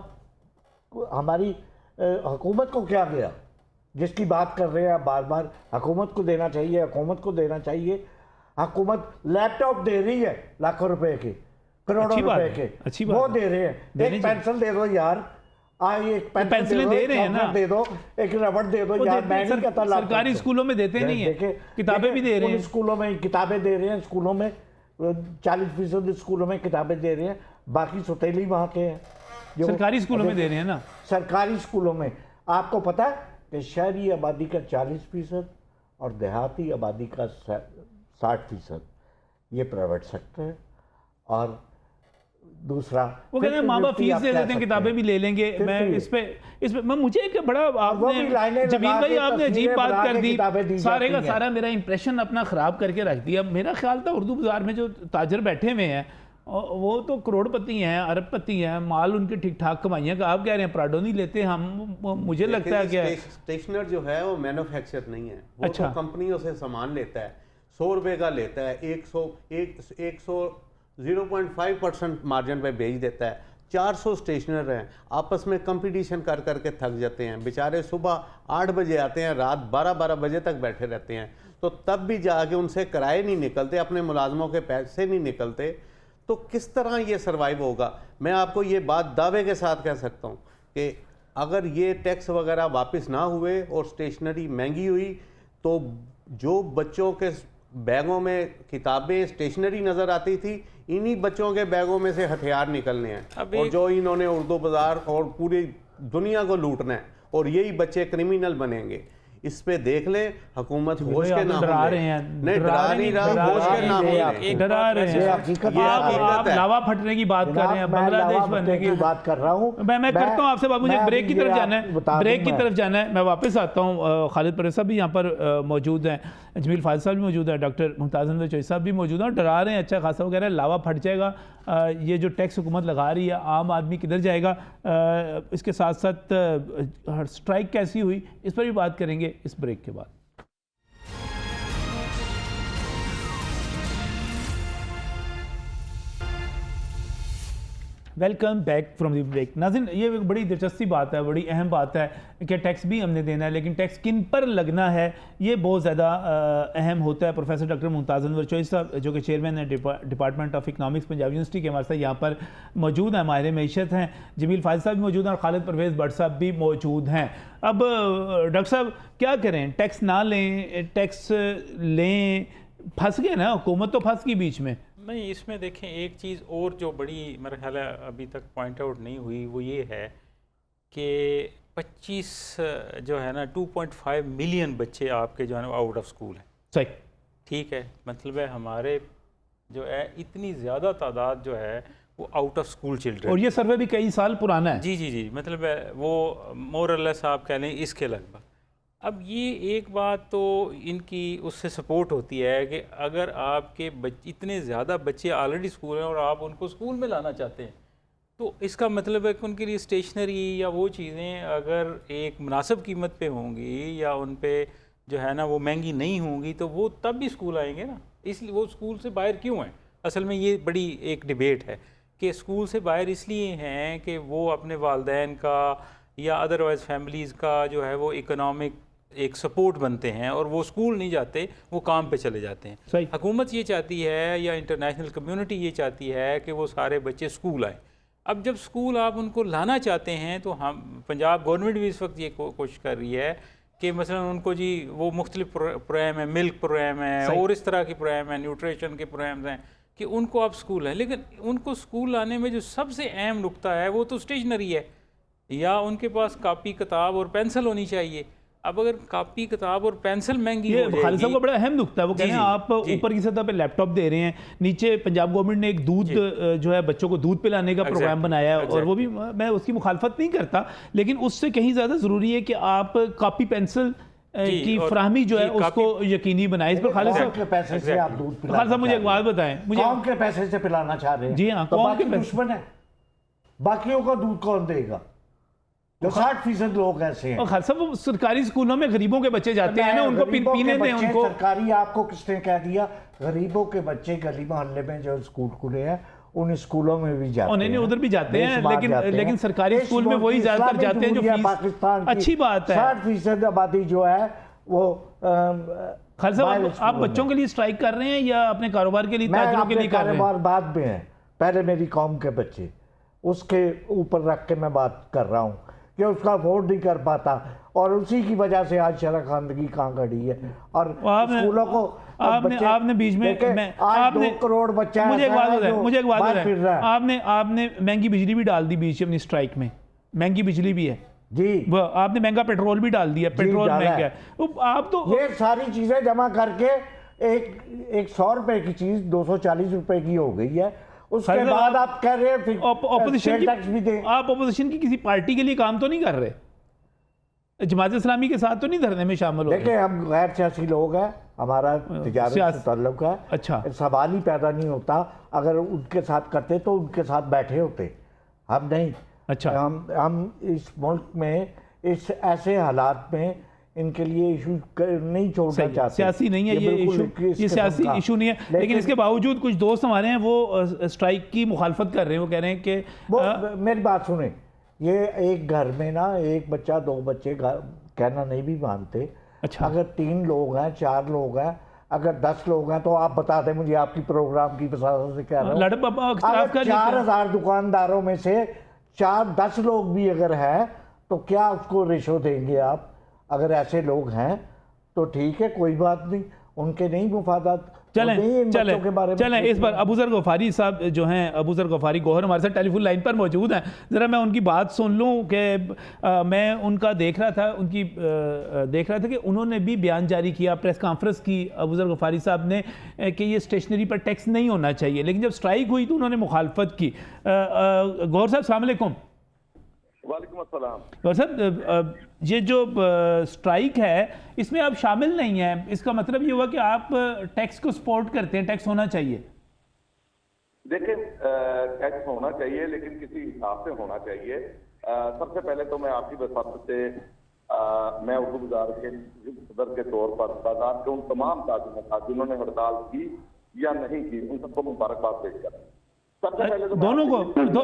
हमारी हुकूमत को क्या गया जिसकी बात कर रहे हैं बार बार? हुकूमत को देना चाहिए, हुकूमत को देना चाहिए। हुकूमत लैपटॉप दे रही है लाखों रुपए के, करोड़ों रुपए के, वो दे रहे हैं। एक पेंसिल दे दो यार, एक पेंसिलें दे रहे हैं ना, दे दो, एक रबड़ दे दो यार। मैं नहीं कहता सरकारी स्कूलों में देते नहीं है, किताबें भी दे रहे हैं, स्कूलों में किताबें दे रहे हैं, स्कूलों में 40% स्कूलों में किताबें दे रहे हैं, बाकी सौतेली वहाँ के हैं जो सरकारी स्कूलों में दे रहे हैं ना। सरकारी स्कूलों में आपको पता है कि शहरी आबादी का 40% और देहाती आबादी का 60% ये प्राइवेट सेक्टर है। और दूसरा वो कहते हैं माँ बाप फीस दे देते हैं, किताबें भी ले लेंगे। मैं इस पे मैं मुझे एक बड़ा आपने जमील भाई आपने अजीब बात कर दी, सारे का सारा मेरा इंप्रेशन अपना ख़राब करके रख दिया। मेरा ख्याल था उर्दू बाज़ार में जो ताजर बैठे हुए हैं वो तो करोड़पति हैं, अरबपति हैं, माल उनके ठीक ठाक कमाइयाँ का। आप कह रहे हैं प्राडो नहीं लेते हम, मुझे लगता है कि स्टेशनर जो है वो मैन्युफैक्चर नहीं है, वो अच्छा। तो कंपनियों से सामान लेता है, 100 रुपये का लेता है, 0.5% मार्जिन पे बेच देता है। 400 स्टेशनर हैं, आपस में कंपटीशन कर करके थक जाते हैं बेचारे। सुबह 8 बजे आते हैं, रात 12 बजे तक बैठे रहते हैं, तो तब भी जाके उनसे किराए नहीं निकलते, अपने मुलाजमों के पैसे नहीं निकलते, तो किस तरह ये सर्वाइव होगा? मैं आपको ये बात दावे के साथ कह सकता हूँ कि अगर ये टैक्स वगैरह वापस ना हुए और स्टेशनरी महंगी हुई तो जो बच्चों के बैगों में किताबें स्टेशनरी नज़र आती थी, इन्हीं बच्चों के बैगों में से हथियार निकलने हैं और जो इन्होंने उर्दू बाज़ार और पूरी दुनिया को लूटना है और यही बच्चे क्रिमिनल बनेंगे। इस पे देख ले हुकूमत होश के नाम डरा रहे हैं, नहीं डरा नहीं रहा, होश के नाम डरा रहे हैं। आप लावा फटने की बात कर रहे हैं, बांग्लादेश बनने की बात कर रहा हूँ। मैं करता हूँ आपसे बात, मुझे ब्रेक की तरफ जाना है, ब्रेक की तरफ जाना है। मैं वापस आता हूँ। खालिद परवेज़ साहब भी यहाँ पर मौजूद हैं, जमील फाजिल साहब भी मौजूद हैं, डॉक्टर मुमताज़ अनवर चौधरी साहब भी मौजूद हैं। डरा रहे हैं अच्छा खासा, वो कह रहे हैं लावा फट जाएगा, ये जो टैक्स हुकूमत लगा रही है आम आदमी किधर जाएगा। इसके साथ साथ स्ट्राइक कैसी हुई इस पर भी बात करेंगे इस ब्रेक के बाद। Welcome back from the break. नाज़रीन, ये एक बड़ी दिलचस्पी बात है, बड़ी अहम बात है कि टैक्स भी हमने देना है, लेकिन टैक्स किन पर लगना है ये बहुत ज़्यादा अहम होता है। प्रोफेसर डॉक्टर मुमताज़ अनवर चौधरी साहब जो कि चेयरमैन है department of economics Punjab university के, हमारे साथ यहाँ पर मौजूद हैं, माहिर मईशत हैं। जमील फाजिल साहब भी मौजूद हैं और खालिद परवेज़ भट्ट साहब भी मौजूद हैं। अब डॉक्टर साहब क्या करें, टैक्स ना लें, टैक्स लें, फंस गए ना, हुकूमत तो फंस गई बीच में। नहीं, इसमें देखें एक चीज़ और जो बड़ी मेरा ख्याल है अभी तक पॉइंट आउट नहीं हुई, वो ये है कि 25 जो है ना 2.5 मिलियन बच्चे आपके जो है ना आउट ऑफ स्कूल हैं। सही, ठीक है, मतलब है हमारे जो है इतनी ज़्यादा तादाद जो है वो आउट ऑफ स्कूल चिल्ड्रन, और ये सर्वे भी कई साल पुराना है। जी, मतलब है वो मोरलेस आप कह लें इसके लगभग। अब ये एक बात तो इनकी उससे सपोर्ट होती है कि अगर आपके इतने ज़्यादा बच्चे ऑलरेडी स्कूल हैं और आप उनको स्कूल में लाना चाहते हैं, तो इसका मतलब है कि उनके लिए स्टेशनरी या वो चीज़ें अगर एक मुनासिब कीमत पे होंगी या उन पे जो है ना वो महंगी नहीं होंगी तो वो तब भी स्कूल आएंगे ना। इसलिए वो स्कूल से बाहर क्यों हैं? असल में ये बड़ी एक डिबेट है कि स्कूल से बाहर इसलिए हैं कि वो अपने वालिदैन का या अदरवाइज़ फैमिलीज़ का जो है वो इकोनॉमिक एक सपोर्ट बनते हैं और वो स्कूल नहीं जाते, वो काम पे चले जाते हैं। सही। हुकूमत ये चाहती है या इंटरनेशनल कम्युनिटी ये चाहती है कि वो सारे बच्चे स्कूल आएँ। अब जब स्कूल आप उनको लाना चाहते हैं तो हम पंजाब गवर्नमेंट भी इस वक्त ये कोशिश कर रही है कि मसलन उनको जी वो मुख्तलिफ प्रोग्राम है, मिल्क प्रोग्राम है और इस तरह के प्रोग्राम है, न्यूट्रिशन के प्रोग्राम्स हैं कि उनको आप स्कूल है। लेकिन उनको स्कूल लाने में जो सबसे अहम नुक्ता है वो तो स्टेशनरी है, या उनके पास कापी किताब और पेंसिल होनी चाहिए। अब अगर कापी किताब और पेंसिल महंगी हो जाएगी, खालिद साहब का बड़ा अहम नुक्ता है। वो कह रहे हैं आप ऊपर की सतह पे लैपटॉप दे रहे हैं, नीचे पंजाब गवर्नमेंट ने एक दूध जो है बच्चों को दूध पिलाने का प्रोग्राम बनाया है, और वो भी मैं उसकी मुखालफत नहीं करता, लेकिन उससे कहीं ज़्यादा ज़रूरी है कि आप कापी पेंसिल की फराहमी जो है उसको यकीनी बनाए। इस पर खालिद साहब के पैसे से आप दूध पिलाना, खालिद साहब मुझे एक बात बताएं, मुझे कौन के पैसे से पिलाना चाह रहे हैं? जी हाँ, तो कौन बाकी के पैसे? दुश्मन है, बाकियों का दूध कौन देगा? जो 60% लोग ऐसे हैं। और खालिद साहब वो सरकारी स्कूलों में गरीबों के बच्चे जाते हैं ना, उनको गरीबों पीने के दें बच्चे, उनको। सरकारी आपको किसने कह दिया? गरीबों के बच्चे गली मोहल्ले में जो स्कूल खुले हैं उन स्कूलों में भी जाते हैं। नहीं, उधर भी जाते हैं, बेशुमार लेकिन सरकारी इस स्कूल में वही मुल्क की ज्यादातर जाते हैं जो इस्लामी फीस। पाकिस्तान की अच्छी बात है। 60% आबादी जो है वो खालिद साहब आप बच्चों के लिए स्ट्राइक कर रहे हैं या अपने कारोबार के लिए, ताजिरों के लिए कर रहे हैं? कारोबार बाद में है, पहले मेरी कौम के बच्चे, उसके ऊपर रख के मैं बात कर रहा हूँ कि उसका अफोर्ड नहीं कर पाता, और उसी की वजह से आज शरह खानदगी कहाँ खड़ी है। और स्कूलों को आपने बीच में आज 2 करोड़ बच्चा मुझे एक बात है, आपने महंगी बिजली भी डाल दी बीच अपनी स्ट्राइक में, महंगी बिजली भी है जी, आपने महंगा पेट्रोल भी डाल दिया, पेट्रोल महंगा है। तो आप तो ये सारी चीजें जमा करके एक 100 रुपए की चीज 240 रुपए की हो गई है। उसके बाद आप कह रहे हैं ऑपोजिशन आप ऑपोजिशन की किसी पार्टी के लिए काम तो नहीं कर रहे, जमात इस्लामी के साथ तो नहीं धरने में शामिल हो रहे? देखिए हम गैर सियासी लोग हैं, हमारा तिजारत से ताल्लुक है। अच्छा, सवाल ही पैदा नहीं होता। अगर उनके साथ करते तो उनके साथ बैठे होते, हम नहीं। अच्छा, हम इस मुल्क में इस ऐसे हालात में इनके लिए इशू नहीं छोड़ना चाहते। सियासी नहीं है ये इशू, ये सियासी इशू नहीं है, लेकिन इसके बावजूद कुछ दोस्त हमारे हैं वो स्ट्राइक की मुखालफत कर रहे हैं। वो कह रहे हैं कि मेरी बात सुने, ये एक घर में ना एक बच्चा 2 बच्चे कहना नहीं भी मानते। अच्छा, अगर 3 लोग हैं, 4 लोग हैं, अगर 10 लोग हैं, तो आप बता दें मुझे आपकी प्रोग्राम की वजह से कह रहा हूं, 4000 दुकानदारों में से 10 लोग भी अगर हैं तो क्या उसको रेशो देंगे आप? अगर ऐसे लोग हैं तो ठीक है, कोई बात नहीं, उनके नहीं मुफादात। चलें इस पर अबूजर गफारी साहब जो हैं, अबूजर गफारी गौहर हमारे साथ टेलीफोन लाइन पर मौजूद हैं। ज़रा मैं उनकी बात सुन लूँ कि मैं उनका देख रहा था कि उन्होंने भी बयान जारी किया, प्रेस कॉन्फ्रेंस की अबूजर गफारी साहब ने कि ये स्टेशनरी पर टैक्स नहीं होना चाहिए, लेकिन जब स्ट्राइक हुई तो उन्होंने मुखालफत की। गौहर साहब अस्सलाम वालेकुम। वालेकुम अस्सलाम। तो सर ये जो स्ट्राइक है इसमें आप शामिल नहीं हैं, इसका मतलब ये हुआ कि आप टैक्स को सपोर्ट करते हैं, टैक्स होना चाहिए? देखिए टैक्स होना चाहिए, लेकिन किसी हिसाब से होना चाहिए। सबसे पहले तो मैं आपकी वसात से मैं उर्दू गुजार के सदर के तौर पर बाजार के उन तमाम ताजिरों का जिन्होंने हड़ताल की या नहीं की, उन सबको मुबारकबाद पेश करें। सबसे पहले तो दोनों को,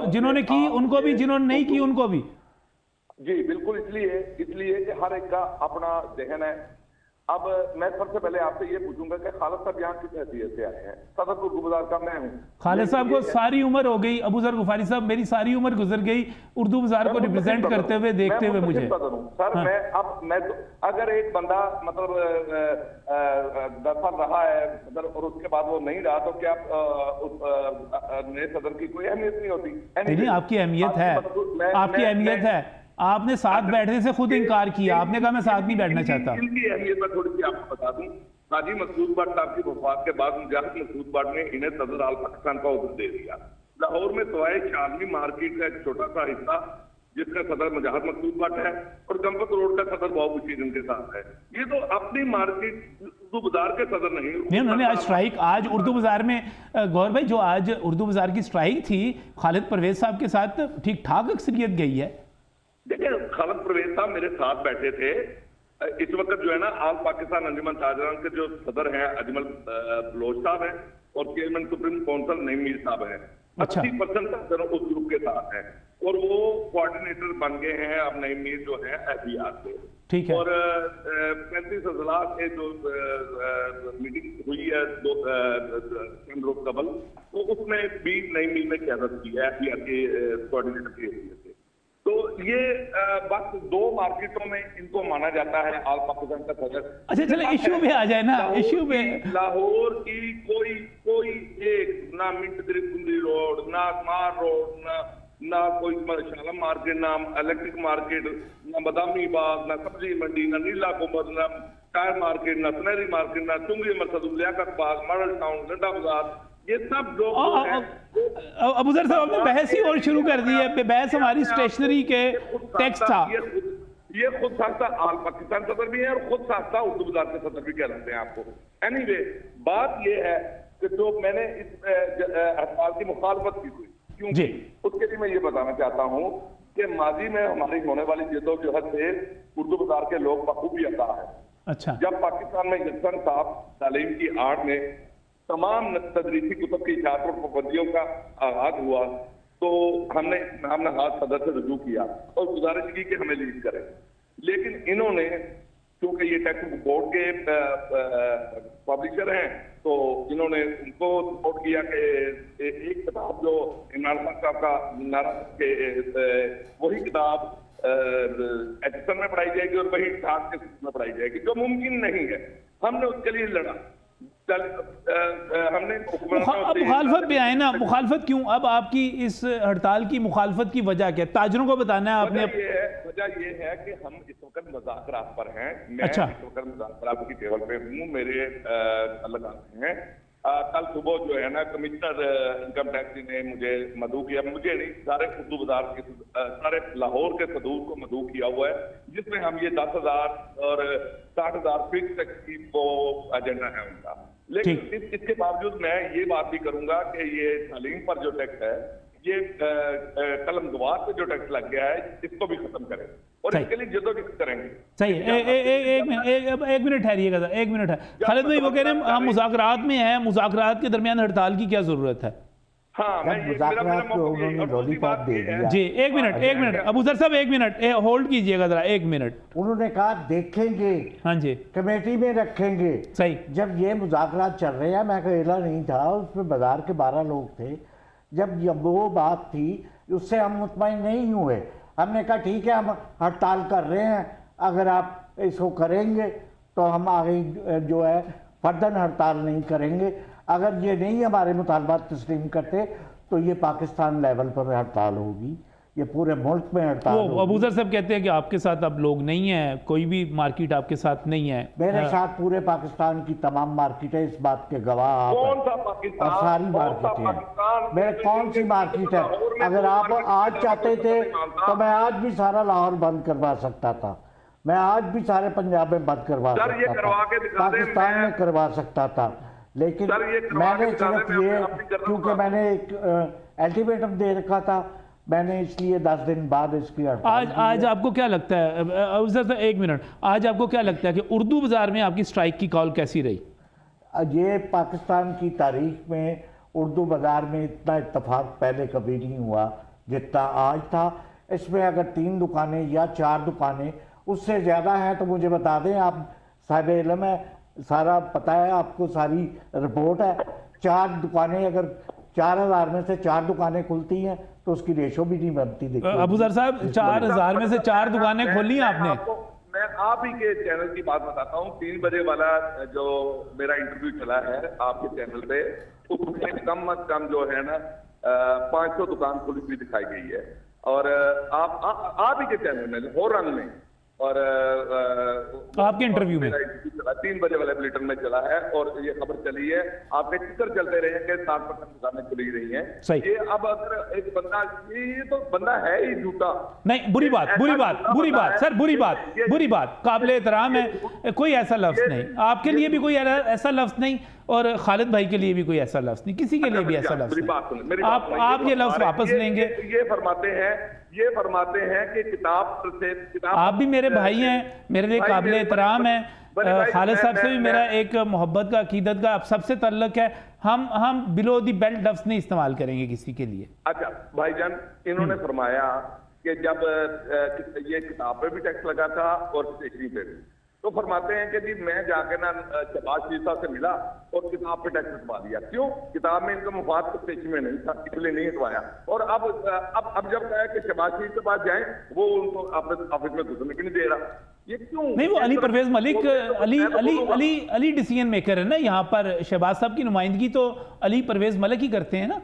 जिन्होंने की उनको भी, जिन्होंने नहीं की उनको भी। जी बिल्कुल, इसलिए कि हर एक का अपना जहन है। अब मैं सबसे पहले आपसे ये पूछूंगा कि खालिद साहब यहाँ किस हैसियत से आए हैं? सदर उर्दू बाजार का मैं हूँ। खालिद साहब को सारी उम्र हो गई, अबूजर गफारी साहब मेरी सारी उम्र गुजर गई उर्दू बाजार को रिप्रेजेंट करते हुए, देखते हुए मुझे। सर मैं तो अगर एक बंदा मतलब 10 साल रहा है सदर और उसके बाद वो नहीं रहा तो क्या नए सदर की कोई अहमियत नहीं होती? नहीं, आपकी अहमियत है, आपकी अहमियत है। आपने साथ बैठने से खुद इनकार किया, आपने कहा मैं साथ नहीं बैठना चाहता। इनकी अहमियत मैं थोड़ी सी आपको बता दूं। हाजी मसूद भट्ट साहब की वफात के बाद मुजाहिद मसूद भट्ट ने इन्हें सदर आल पाकिस्तान का उहदा दे दिया। लाहौर में सवाए शालमी मार्केट का एक छोटा सा हिस्सा जिसका सदर मुजाहिद मसूद भट्ट है और गंपत रोड का सदर बाबू बशीर इनके साथ है। ये तो अपनी मार्केट उर्दू बाजार के सदर नहीं। उन्होंने आज स्ट्राइक, आज उर्दू बाजार में गौर भाई जो आज उर्दू बाजार की स्ट्राइक थी खालिद परवेज साहब के साथ ठीक ठाक अक्सरियत गई है। देखिए खालिद परवेज साहब मेरे साथ बैठे थे। इस वक्त जो है ना आल पाकिस्तान अंजुमन ताजरान के जो सदर हैं अजमल बलोच साहब हैं और chairman supreme council Naeem Mir साहब हैं। 80% सदर उस ग्रुप के साथ हैं और वो कोऑर्डिनेटर बन गए हैं अब नईम मीर जो है एहतियात से। ठीक है। और 35 अजला के जो मीटिंग हुई है दो चंद रोज कबल, तो उसमें भी नई मिल में क़यादत की है FBR के कोऑर्डिनेटर की हैसियत से। तो ये बस 2 मार्केटों में इनको माना जाता है आल पाकिस्तान का सदर। अच्छा चलो इशू पे आ जाए ना, इशू पे लाहौर की कोई एक ना मिंट कुंडी रोड, ना मार रोड, ना कोई शालम मार्केट, ना इलेक्ट्रिक मार्केट, ना बदामी बाग, ना सब्जी मंडी, ना नीला कुमर, ना टायर मार्केट, ना सुनहरी मार्केट, ना चुंगी मरसद, लियाकत बाग, मॉडल टाउन, गंडा बाजार, ये सब लोग अबू ज़र साहब आपने बहस ही और शुरू कर दी है। बहस हमारी स्टेशनरी के टैक्स था। ये खुद साख्ता आल पाकिस्तान सदर भी है और खुद साख्ता उर्दू बाजार के सदर भी कहलाते हैं आपको। एनीवे, बात ये है कि जो मैंने इस हड़ताल की मुखालफत की थी, क्योंकि उसके लिए मैं ये बताना चाहता हूँ कि माजी में हमारी होने वाली जद्दोजहद से उर्दू बाजार के लोग बखूबी आता है। अच्छा, जब पाकिस्तान में यकसन साहब तालीम की आड़ में तमाम तदरीसी कुतुब की इजाज़त और पाबंदियों का आगाज हुआ, तो हमने हाथ सदर से रजू किया और गुजारिश की कि हमें लीड करें। लेकिन इन्होंने, क्योंकि ये टेक्स्ट बोर्ड के पब्लिशर हैं, तो इन्होंने उनको सपोर्ट किया कि एक किताब जो इमरान खान साहब का नारा के वही किताब एडिशन में पढ़ाई जाएगी और वही ठाक के में पढ़ाई जाएगी, जो मुमकिन नहीं है। हमने उसके लिए लड़ा। हमने अब मुखालफत भी आए ना, मुखालफत क्यों? अब आपकी इस हड़ताल की मुखालफत की वजह क्या? ताजरों को बताना है आपने। वजह ये है कि हम इस वक्त मुज़ाकरात पर हैं। मैं अच्छा। इस वक्त मुज़ाकरात की टेबल पे हूँ। मेरे लगाते हैं कल सुबह जो है ना, कमिश्नर इनकम टैक्स ने मुझे मदऊ किया, मुझे नहीं, सारे उर्दू बाजार के सारे लाहौर के सदूर को मदऊ किया हुआ है, जिसमें हम ये 10,000 और 60,000 फिक्स टैक्स की वो एजेंडा है उनका। लेकिन इसके बावजूद मैं ये बात भी करूंगा कि ये तालीम पर जो टैक्स है, ये कलमदवार पे जो टैक्स लग गया है, इसको भी खत्म करें और इसके लिए जद्दोजहद करेंगे। सही है। एक मिनट ठहरिएगा, एक मिनट है। खालिद भाई वो कह रहे हैं हम मुज़ाकरात में हैं, मुज़ाकरात के दरमियान हड़ताल की क्या जरूरत है? हाँ, लॉलीपॉप दे दिया जी। एक मिनट अबू ज़र साहब, एक मिनट होल्ड कीजिएगा जरा, एक मिनट। उन्होंने कहा देखेंगे, हाँ जी, कमेटी में रखेंगे। सही। जब ये मुज़ाकरात चल रहे हैं, मैं अकेला नहीं था, उसमें बाजार के 12 लोग थे। जब वो बात थी, उससे हम मुतमईन नहीं हुए। हमने कहा ठीक है, हम हड़ताल कर रहे हैं, अगर आप इसको करेंगे तो हम आगे जो है फर्दन हड़ताल नहीं करेंगे। अगर ये नहीं हमारे मुतालबात तस्लीम करते तो ये पाकिस्तान लेवल पर हड़ताल होगी, ये पूरे मुल्क में हड़ताल होगी। अबू ज़र साहब कहते हैं कि आपके साथ अब लोग नहीं हैं, कोई भी मार्केट आपके साथ नहीं है। मेरे साथ पूरे पाकिस्तान की तमाम मार्केटें इस बात के गवाह आप कौन सा पाकिस्तान? और सारी मार्केटें, मेरे कौन सी मार्केट है? अगर आप आज चाहते थे तो मैं आज भी सारा लाहौर बंद करवा सकता था, मैं आज भी सारे पंजाब में बंद करवा सकता था, पाकिस्तान में करवा सकता था। लेकिन मैंने सिर्फ ये, क्योंकि मैंने एक अल्टीमेटम दे रखा था, मैंने इसलिए 10 दिन बाद इसकी आज आपको क्या लगता है, एक मिनट, आज आपको क्या लगता है कि उर्दू बाजार में आपकी स्ट्राइक की कॉल कैसी रही? ये पाकिस्तान की तारीख में उर्दू बाजार में इतना इत्तेफाक पहले कभी नहीं हुआ जितना आज था। इसमें अगर 3 दुकानें या 4 दुकानें उससे ज़्यादा हैं तो मुझे बता दें, आप साहिब इल्म है, सारा पता है आपको, सारी रिपोर्ट है। 4 दुकानें, अगर 4,000 में से 4 दुकानें खुलती हैं तो उसकी रेशो भी नहीं बनती। देखिए अबू ज़र साहब, 4,000 में से 4 दुकानें खोली आपने। मैं आप ही के चैनल की बात बताता हूँ। 3 बजे वाला जो मेरा इंटरव्यू चला है आपके चैनल पे, उसमें कम अज कम जो है ना 500 दुकान खुली हुई दिखाई गई है। और आप ही के चैनल में हो रंग में, और आपके इंटरव्यू में 3 बजे वाले बुलेटिन में चला है और ये खबर चली है। आपके चित्र चलते रहे हैं कि 60% दुकानें खुली रही हैं। ये अब अगर एक बंदा, ये तो बंदा है ही झूठा। नहीं, बुरी बात सर, बुरी बात, काबिल एहतराम है, कोई ऐसा लफ्ज नहीं, आपके लिए भी कोई ऐसा लफ्ज नहीं और खालिद भाई के लिए भी कोई ऐसा लफ्ज नहीं, किसी के लिए भी ऐसा लफ्ज नहीं। आप ये लफ्ज वापस लेंगे। ये फरमाते हैं कि किताब आप भी मेरे भाई हैं, मेरे लिए काबिल एहतराम है। खालिद साहब से भी मेरा एक मोहब्बत का, अकीदत का सबसे तल्लुक है। हम बिलो दी बेल्ट लफ्ज नहीं इस्तेमाल करेंगे किसी के लिए। अच्छा भाईजान, इन्होंने फरमाया कि जब ये किताब पे भी टैक्स लगा था और स्टेशनरी पे भी, तो फरमाते हैं कि जी मैं जाके ना शहबाज शरीफ साहब से मिला और किताब पे टैक्स हटवा दिया। क्यों? किताब में इनका मुफाद स्टेशनरी में नहीं था, इसलिए नहीं हटवाया। और अब जब कहा कि शहबाज शरीफ के पास जाएं, वो उनको ऑफिस में घुसने की नहीं दे रहा। ये क्यों नहीं? वो अली परवेज मलिक अली डिसीजन मेकर है ना यहाँ पर। शहबाज साहब की नुमाइंदगी तो अली परवेज मलिक ही करते हैं ना।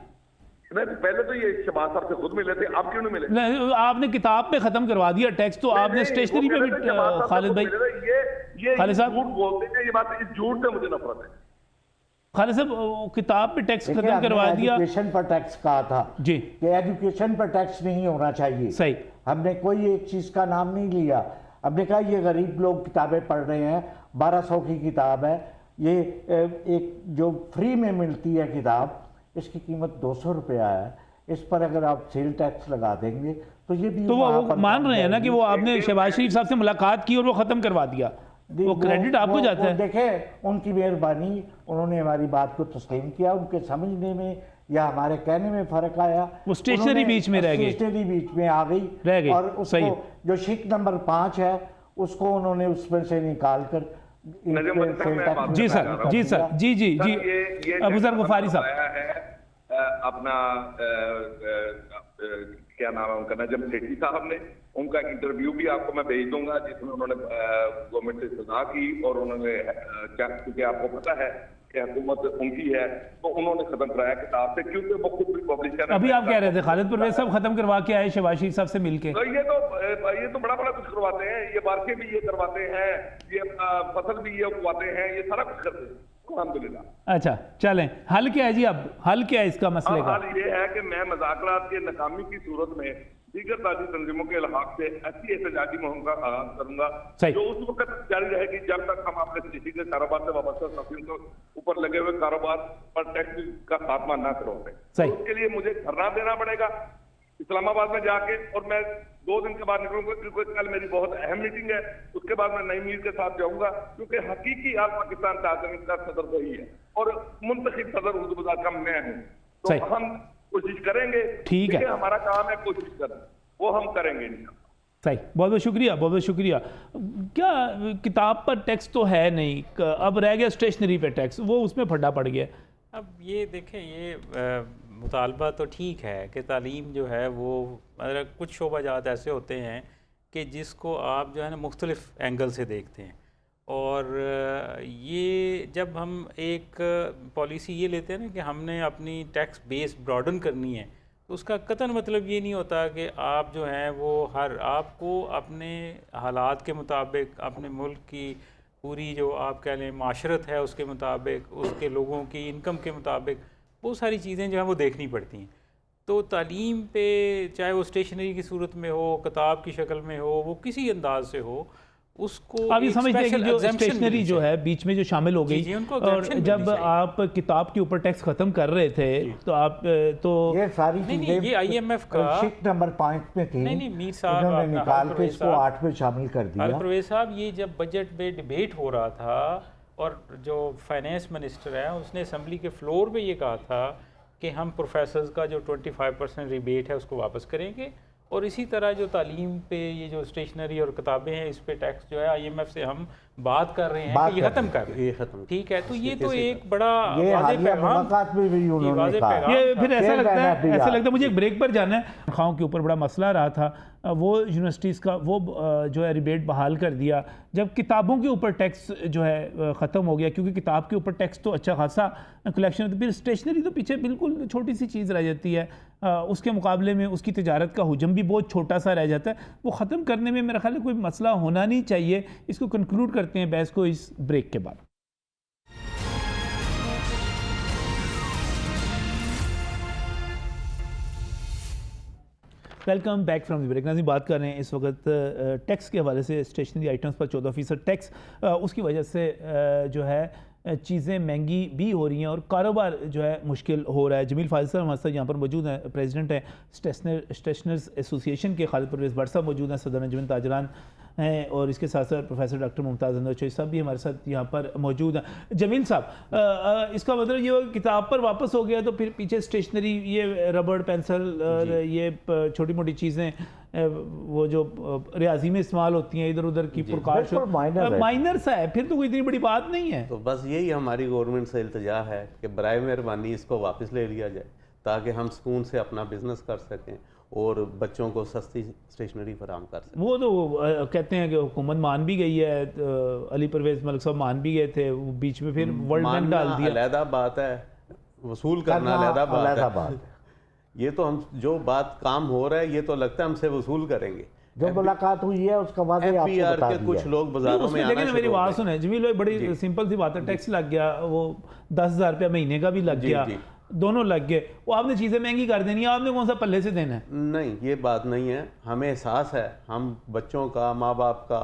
पहले तो ये शहबाज साहब से खुद मिले थे, अब क्यों नहीं मिले? नहीं, आपने किताब पे खत्म करवा दिया टैक्स, तो आपने स्टेशनरी पे भी खालिद भाई खालिद साहब झूठ बोलते हैं। ये बात, इस झूठ से मुझे नफरत है। खालिद साहब किताब पे टैक्स खत्म करवा दिया। एजुकेशन पर टैक्स कहा था जी कि एजुकेशन पर टैक्स नहीं होना चाहिए। सही, हमने कोई एक चीज का नाम नहीं लिया। हमने कहा ये गरीब लोग किताबें पढ़ रहे हैं, 1200 की किताब है, ये एक जो फ्री में मिलती है किताब, इसकी कीमत 200 रुपया है। इस पर अगर आप सेल टैक्स लगा देंगे तो ये भी तो वो मान रहे हैं ना कि वो आपने शहबाज शरीफ साहब से मुलाकात की और वो खत्म करवा दिया, वो क्रेडिट आपको जाता है। देखें, उनकी मेहरबानी, उन्होंने हमारी बात को तस्लीम किया। उनके समझने में या हमारे कहने में फर्क आया, वो स्टेशनरी बीच में रह गई, स्टेशनरी बीच में आ गई और उसको जो शिक नंबर 5 है उसको उन्होंने उसमें से निकाल कर जी सर जी अबू ज़र गफारी साहब अपना क्या नाम है उनका, नजम सेठी साहब ने, उनका इंटरव्यू भी आपको मैं भेज दूंगा जिसमें उन्होंने गवर्नमेंट से सजा की और उन्होंने क्योंकि आपको पता है कि हुकूमत उनकी है तो उन्होंने खत्म कराया किताब से, क्योंकि वो खुद भी पब्लिशर। अभी आप कह रहे थे खालिद परवेज साहब खत्म करवा के आए शहबाज शरीफ साहब से मिलके। तो ये तो बड़ा कुछ करवाते हैं, ये बारके भी ये करवाते हैं, ये फसल भी ये उगवाते हैं, ये सारा कुछ करते हैं अल्हम्दुलिल्लाह। अच्छा चलें, हल क्या है जी? अब हल क्या है इसका मसले का? हल ये है कि मैं मज़ाकरात के नाकामी की सूरत में दीगर ताजी तंजीमों के इलाहाक से ऐसी एहतजाजी मुहिम का आगाज करूंगा जो उस वक्त जारी रहेगी जब तक हम अपने कृषि के कारोबार से वाबस्ता सफियों के ऊपर लगे हुए कारोबार पर टैक्स का खात्मा न करवाते। तो उसके लिए मुझे धरना देना पड़ेगा इस्लामाबाद में जाके, और मैं 2 दिन के बाद निकलूंगा क्योंकि कल मेरी बहुत अहम मीटिंग है। उसके बाद मैं नई मीर के साथ जाऊंगा क्योंकि हकीकी हाल पाकिस्तान ताज़मीन का सदर वही है और मुंतखब सदर उर्दू बाजार का मैं हूँ। तो हम कोशिश करेंगे, ठीक है, हमारा काम है कोशिश करना, वो हम करेंगे। सही, बहुत बहुत शुक्रिया, बहुत बहुत शुक्रिया। क्या किताब पर टैक्स तो है नहीं, अब रह गया स्टेशनरी पे टैक्स, वो उसमें फटा पड़ गया। अब ये देखें, ये मुतालबा तो ठीक है कि तालीम जो है वो मतलब कुछ शोबाजात ऐसे होते हैं कि जिसको आप जो है ना मुख्तलिफ एंगल से देखते हैं, और ये जब हम एक पॉलिसी ये लेते हैं ना कि हमने अपनी टैक्स बेस ब्रॉडन करनी है, तो उसका कतन मतलब ये नहीं होता कि आप जो हैं वो आपको अपने हालात के मुताबिक, अपने मुल्क की पूरी जो आप कह लें माशरत है उसके मुताबिक, उसके लोगों की इनकम के मुताबिक बहुत सारी चीज़ें जो हैं वो देखनी पड़ती हैं। तो तालीम पे चाहे वो स्टेशनरी की सूरत में हो, किताब की शक्ल में हो, वो किसी अंदाज से हो, उसको आप ये समझते हैं कि जो स्टेशनरी जो है बीच में जो शामिल हो गई, और जब आप किताब के ऊपर टैक्स खत्म कर रहे थे तो आप तो ये सारी चीजें ये IMF का शिक नंबर 5 में थी, नहीं मीर साहब इन्होंने निकाल के इसको 8 में शामिल कर दिया। परवेज साहब, ये जब बजट पे डिबेट हो रहा था और जो फाइनेंस मिनिस्टर है उसने असम्बली के फ्लोर पे ये कहा था कि हम प्रोफेसर्स का जो 25% रिबेट है उसको वापस करेंगे, और इसी तरह जो तालीम पे ये जो स्टेशनरी और किताबें हैं इस पे टैक्स जो है IMF से हम बात कर रहे हैं कि ये ख़त्म कर, ये ख़त्म, ठीक है। तो ये तो एक बड़ा वाज़ेह पैगाम, ये फिर ऐसा लगता है मुझे एक ब्रेक पर जाना है। खाओं के ऊपर बड़ा मसला रहा था, वो यूनिवर्सिटीज़ का वो जो है रिबेट बहाल कर दिया जब किताबों के ऊपर टैक्स जो है ख़त्म हो गया, क्योंकि किताब के ऊपर टैक्स तो अच्छा खासा कलेक्शन है, तो फिर स्टेशनरी तो पीछे बिल्कुल छोटी सी चीज़ रह जाती है, उसके मुकाबले में उसकी तिजारत का हुजम भी बहुत छोटा सा रह जाता है। वो ख़त्म करने में मेरा ख्याल है कोई मसला होना नहीं चाहिए। इसको कंक्लूड करते हैं बहस को इस ब्रेक के बाद। Welcome back from the break. नाज़रीन, बात कर रहे हैं इस वक्त टैक्स के हवाले से, स्टेशनरी आइटम्स पर 14% टैक्स, उसकी वजह से जो है चीज़ें महंगी भी हो रही हैं और कारोबार जो है मुश्किल हो रहा है। जमील फाजिल साहब हमारे साथ यहाँ पर मौजूद हैं, प्रेसिडेंट हैं स्टेशनर्स एसोसिएशन के। खालिद परवेज भट्ट साहब मौजूद हैं, सदर अंजुमन ताजरान हैं, और इसके साथ साथ प्रोफेसर डॉक्टर मुमताज़ अंदर चौधरी साहब भी हमारे साथ यहाँ पर मौजूद हैं। जमील साहब, इसका मतलब ये किताब पर वापस हो गया तो फिर पीछे स्टेशनरी, ये रबड़, पेंसिल और ये छोटी मोटी चीज़ें वो जो रियाजी में इस्तेमाल होती हैं इधर उधर की प्रकाश, माइनर सा है, फिर तो कोई इतनी बड़ी बात नहीं है। तो बस यही हमारी गवर्नमेंट से इल्तिजा है कि बराए मेहरबानी इसको वापस ले लिया जाए, ताकि हम सुकून से अपना बिजनेस कर सकें और बच्चों को सस्ती स्टेशनरी फराम कर सकें। वो तो कहते हैं कि हुकूमत मान भी गई है, अली परवेज मलिक साहब मान भी गए थे, वो बीच में फिर वर्ल्ड बैंक डाल दिया। अलहदा बात है, वसूल करना अलहदा बात है। ये तो हम जो बात काम हो रहा है ये तो लगता है हमसे वसूल करेंगे। जो मुलाकात हुई है उसका बाद FBR के कुछ लोग बाजारों में आना, मेरी बात सुने जमील भाई, बड़ी सिंपल सी बात है, टैक्स लग गया, वो 10,000 रुपया महीने का भी लग गया, दोनों लग गए, वो आपने चीज़ें महंगी कर देनी है, आपने कौन सा पल्ले से देना है? नहीं, ये बात नहीं है। हमें एहसास है, हम बच्चों का, माँ बाप का,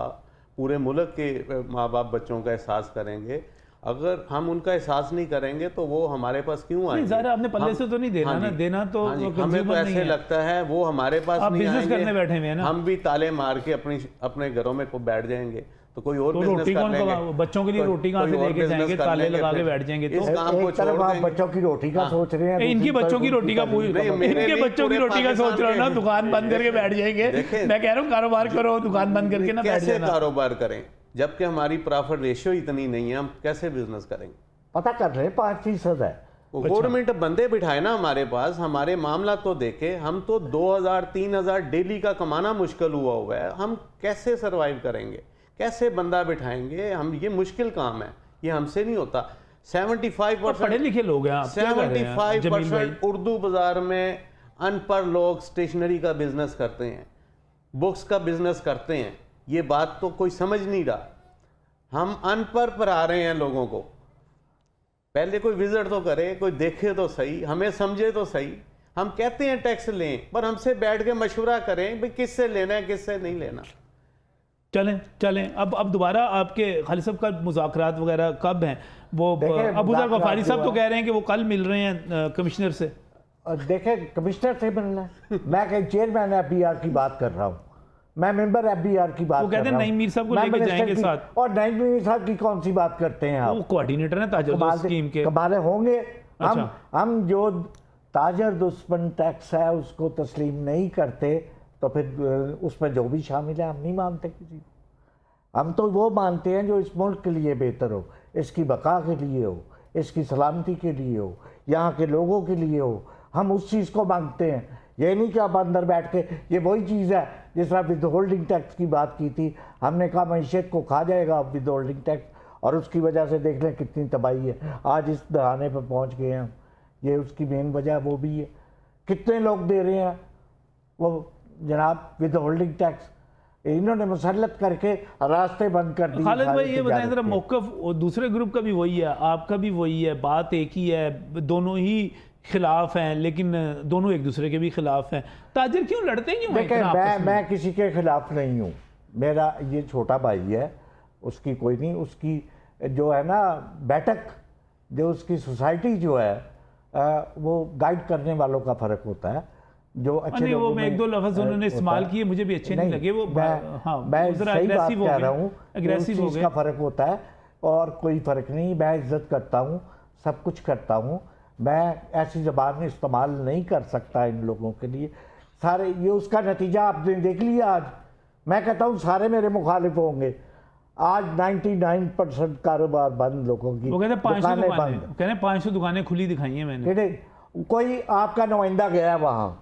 पूरे मुल्क के माँ बाप बच्चों का एहसास करेंगे। अगर हम उनका एहसास नहीं करेंगे तो वो हमारे पास क्यों आएंगे? ज़रा आपने पल्ले से तो नहीं देना ना, देना तो हमें तो ऐसे लगता है वो हमारे पास नहीं आएंगे, करने बैठे हुए हैं ना, हम भी ताले मार के अपने घरों में बैठ जाएंगे, तो कोई और रोटी कौन, बच्चों के लिए रोटी कहाँ से लेके जाएंगे, ताले लगा के बैठ जाएंगे। तो एक तरफ आप बच्चों की रोटी का सोच रहे हैं, इनकी बच्चों की रोटी का इनके बच्चों की रोटी का सोच रहे हो ना, दुकान बंद करके बैठ जाएंगे। मैं कह रहा हूँ कारोबार करो, दुकान बंद करके ना बैठ जाना। कारोबार करें जबकि हमारी प्रॉफिट रेशियो इतनी नहीं है, हम कैसे बिजनेस करेंगे? पता कर रहे हैं 5% है। गवर्नमेंट बंदे बिठाए ना हमारे पास, हमारे मामला तो देखे, हम तो 2,000-3,000 डेली का कमाना मुश्किल हुआ है, हम कैसे सरवाइव करेंगे, कैसे बंदा बिठाएंगे? हम, ये मुश्किल काम है, ये हमसे नहीं होता। 75% पढ़े लिखे लोग हैं, 75% उर्दू बाजार में अनपढ़ लोग स्टेशनरी का बिजनेस करते हैं, बुक्स का बिजनेस करते हैं। ये बात तो कोई समझ नहीं रहा। हम अनपढ़ पर आ रहे हैं लोगों को। पहले कोई विजिट तो करे, कोई देखे तो सही, हमें समझे तो सही। हम कहते हैं टैक्स लें, पर हमसे बैठ के मशवरा करें भाई किससे लेना है, किससे नहीं लेना। चलें अब दोबारा आपके खालिद साहब का मुज़ाकरात वगैरह कब हैं? वो अबूजर गफारी साहब तो कह रहे हैं कि वो कल मिल रहे हैं कमिश्नर से। देखें, कमिश्नर से मिलना है, मैं कहीं चेयरमैन FBR की बात कर रहा हूँ, मैं मेंबर FBR की बात कर रहा हूँ। नईम मीर साहब को लेके जाएंगे साथ। और नईम मीर साहब की कौन सी बात करते हैं आप? वो कोऑर्डिनेटर हैं ताजर दोस्त स्कीम के। कमाले होंगे। हम जो ताजर दुश्मन टैक्स है उसको तस्लीम नहीं करते, तो फिर उसमें जो भी शामिल है हम नहीं मानते किसी को। हम तो वो मानते हैं जो इस मुल्क के लिए बेहतर हो, इसकी बका के लिए हो, इसकी सलामती के लिए हो, यहाँ के लोगों के लिए हो। हम उस चीज़ को मांगते हैं। ये नहीं कि आप अंदर बैठ के, ये वही चीज़ है जिस तरह विद होल्डिंग टैक्स की बात की थी, हमने कहा मैशियत को खा जाएगा विद होल्डिंग टैक्स, और उसकी वजह से देख लें कितनी तबाही है। आज इस दहाने पर पहुँच गए हैं, ये उसकी मेन वजह वो भी है। कितने लोग दे रहे हैं वो जनाब विद होल्डिंग टैक्स, इन्होंने मुसल्लत करके रास्ते बंद कर दिए। खालिद भाई ये बताएं जरा, मौक़िफ़ दूसरे ग्रुप का भी वही है, आपका भी वही है, बात एक ही है, दोनों ही खिलाफ हैं, लेकिन दोनों एक दूसरे के भी खिलाफ हैं। ताजिर क्यों लड़ते हैं? देखिए, मैं किसी के खिलाफ नहीं हूँ, मेरा ये छोटा भाई है, उसकी कोई नहीं, उसकी जो है ना बैठक, जो उसकी सोसाइटी जो है वो गाइड करने वालों का फ़र्क होता है। जो अच्छे नहीं, वो मैं एक दो लफ्ज़ उन्होंने इस्तेमाल किए, मुझे भी अच्छे नहीं लगे वो। मैं सही बात कह रहा हूँ, अग्रेसिव का फ़र्क होता है और कोई फ़र्क नहीं। मैं इज्जत करता हूँ, सब कुछ करता हूँ, मैं ऐसी ज़बान इस्तेमाल नहीं कर सकता इन लोगों के लिए। सारे ये उसका नतीजा आपने देख लिया। आज मैं कहता हूँ सारे मेरे मुखालिफ होंगे। आज 99% कारोबार बंद, लोगों की दुकानें बंद। 500 दुकानें खुली दिखाई हैं मैंने। कोई आपका नुमाइंदा गया वहाँ,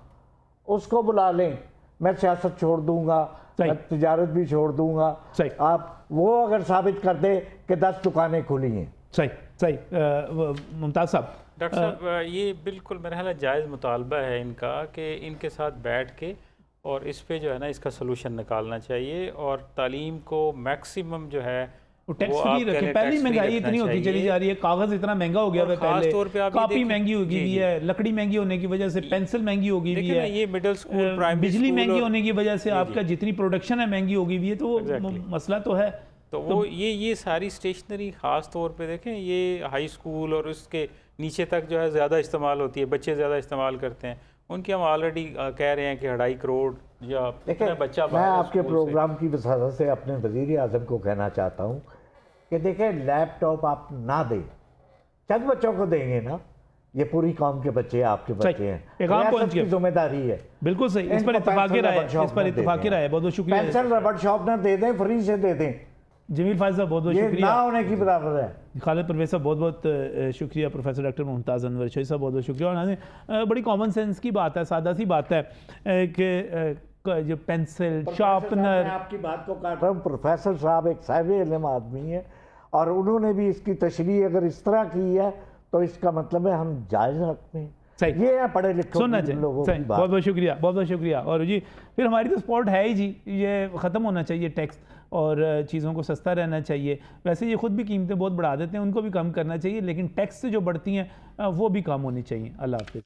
उसको बुला लें, मैं सियासत छोड़ दूंगा, तिजारत भी छोड़ दूंगा। आप वो अगर साबित कर दे कि 10 दुकानें खुली हैं। सही मुमताज़ साहब। डॉक्टर साहब, ये बिल्कुल मेरा ख्याल जायज़ मुतालबा है इनका कि इनके साथ बैठ के और इस पे जो है ना इसका सलूशन निकालना चाहिए, और तालीम को मैक्सिमम जो है टैक्स फ्री रखें। पहली महंगाई इतनी होती चली जा रही है, कागज इतना महंगा हो गया है, पहले कॉपी महंगी हो गई है, लकड़ी महंगी होने की वजह से पेंसिल महंगी हो गई है, ये मिडिल स्कूल, प्राइमरी बिजली महंगी होने की वजह से आपका जितनी प्रोडक्शन है महंगी हो गई है, तो मसला तो है। तो वो ये सारी स्टेशनरी ख़ास तौर पे देखें, ये हाई स्कूल और उसके नीचे तक जो है ज़्यादा इस्तेमाल होती है, बच्चे ज़्यादा इस्तेमाल करते हैं, उनके हम ऑलरेडी कह रहे हैं कि 2.5 करोड़ या बच्चा। मैं आपके प्रोग्राम की वजह से अपने वज़ीर आज़म को कहना चाहता हूँ कि देखें, लैपटॉप आप ना दें, चंद बच्चों को देंगे ना, ये पूरी कौम के बच्चे आपके बच्चे हैं, एक आम पहुंच गए, जिम्मेदारी है। बिल्कुल सही, इस पर इत्तेफाक राय है, इस पर इत्तेफाक राय है। बहुत बहुत शुक्रिया। पेंसिल रबड़ शॉर्पनर दे दें, फ्री से दे दें। जमील फायज साहब बहुत बहुत ये शुक्रिया, ना होने की बराबर है। खालिद परवेज साहब बहुत बहुत शुक्रिया, प्रोफेसर डॉक्टर मुमताज़ अनवर शहीद साहब बहुत बहुत शुक्रिया। और बड़ी कॉमन सेंस की बात है, सादा सी बात है कि जो पेंसिल शार्पनर, आपकी बात को काट रहा हूँ, प्रोफेसर साहब एक साहिब इल्म आदमी है और उन्होंने भी इसकी तशरीह अगर इस तरह की है तो इसका मतलब है हम जायज़ हक में, सही ये है पढ़े लिखे सुनना चाहिए। लोगों सही, की बात। बहुत बहुत शुक्रिया, बहुत बहुत शुक्रिया। और जी फिर हमारी तो स्पॉट है ही जी, ये ख़त्म होना चाहिए टैक्स और चीज़ों को सस्ता रहना चाहिए। वैसे ये खुद भी कीमतें बहुत बढ़ा देते हैं, उनको भी कम करना चाहिए, लेकिन टैक्स से जो बढ़ती हैं वो भी कम होनी चाहिए। अल्लाह हाफ़िज़।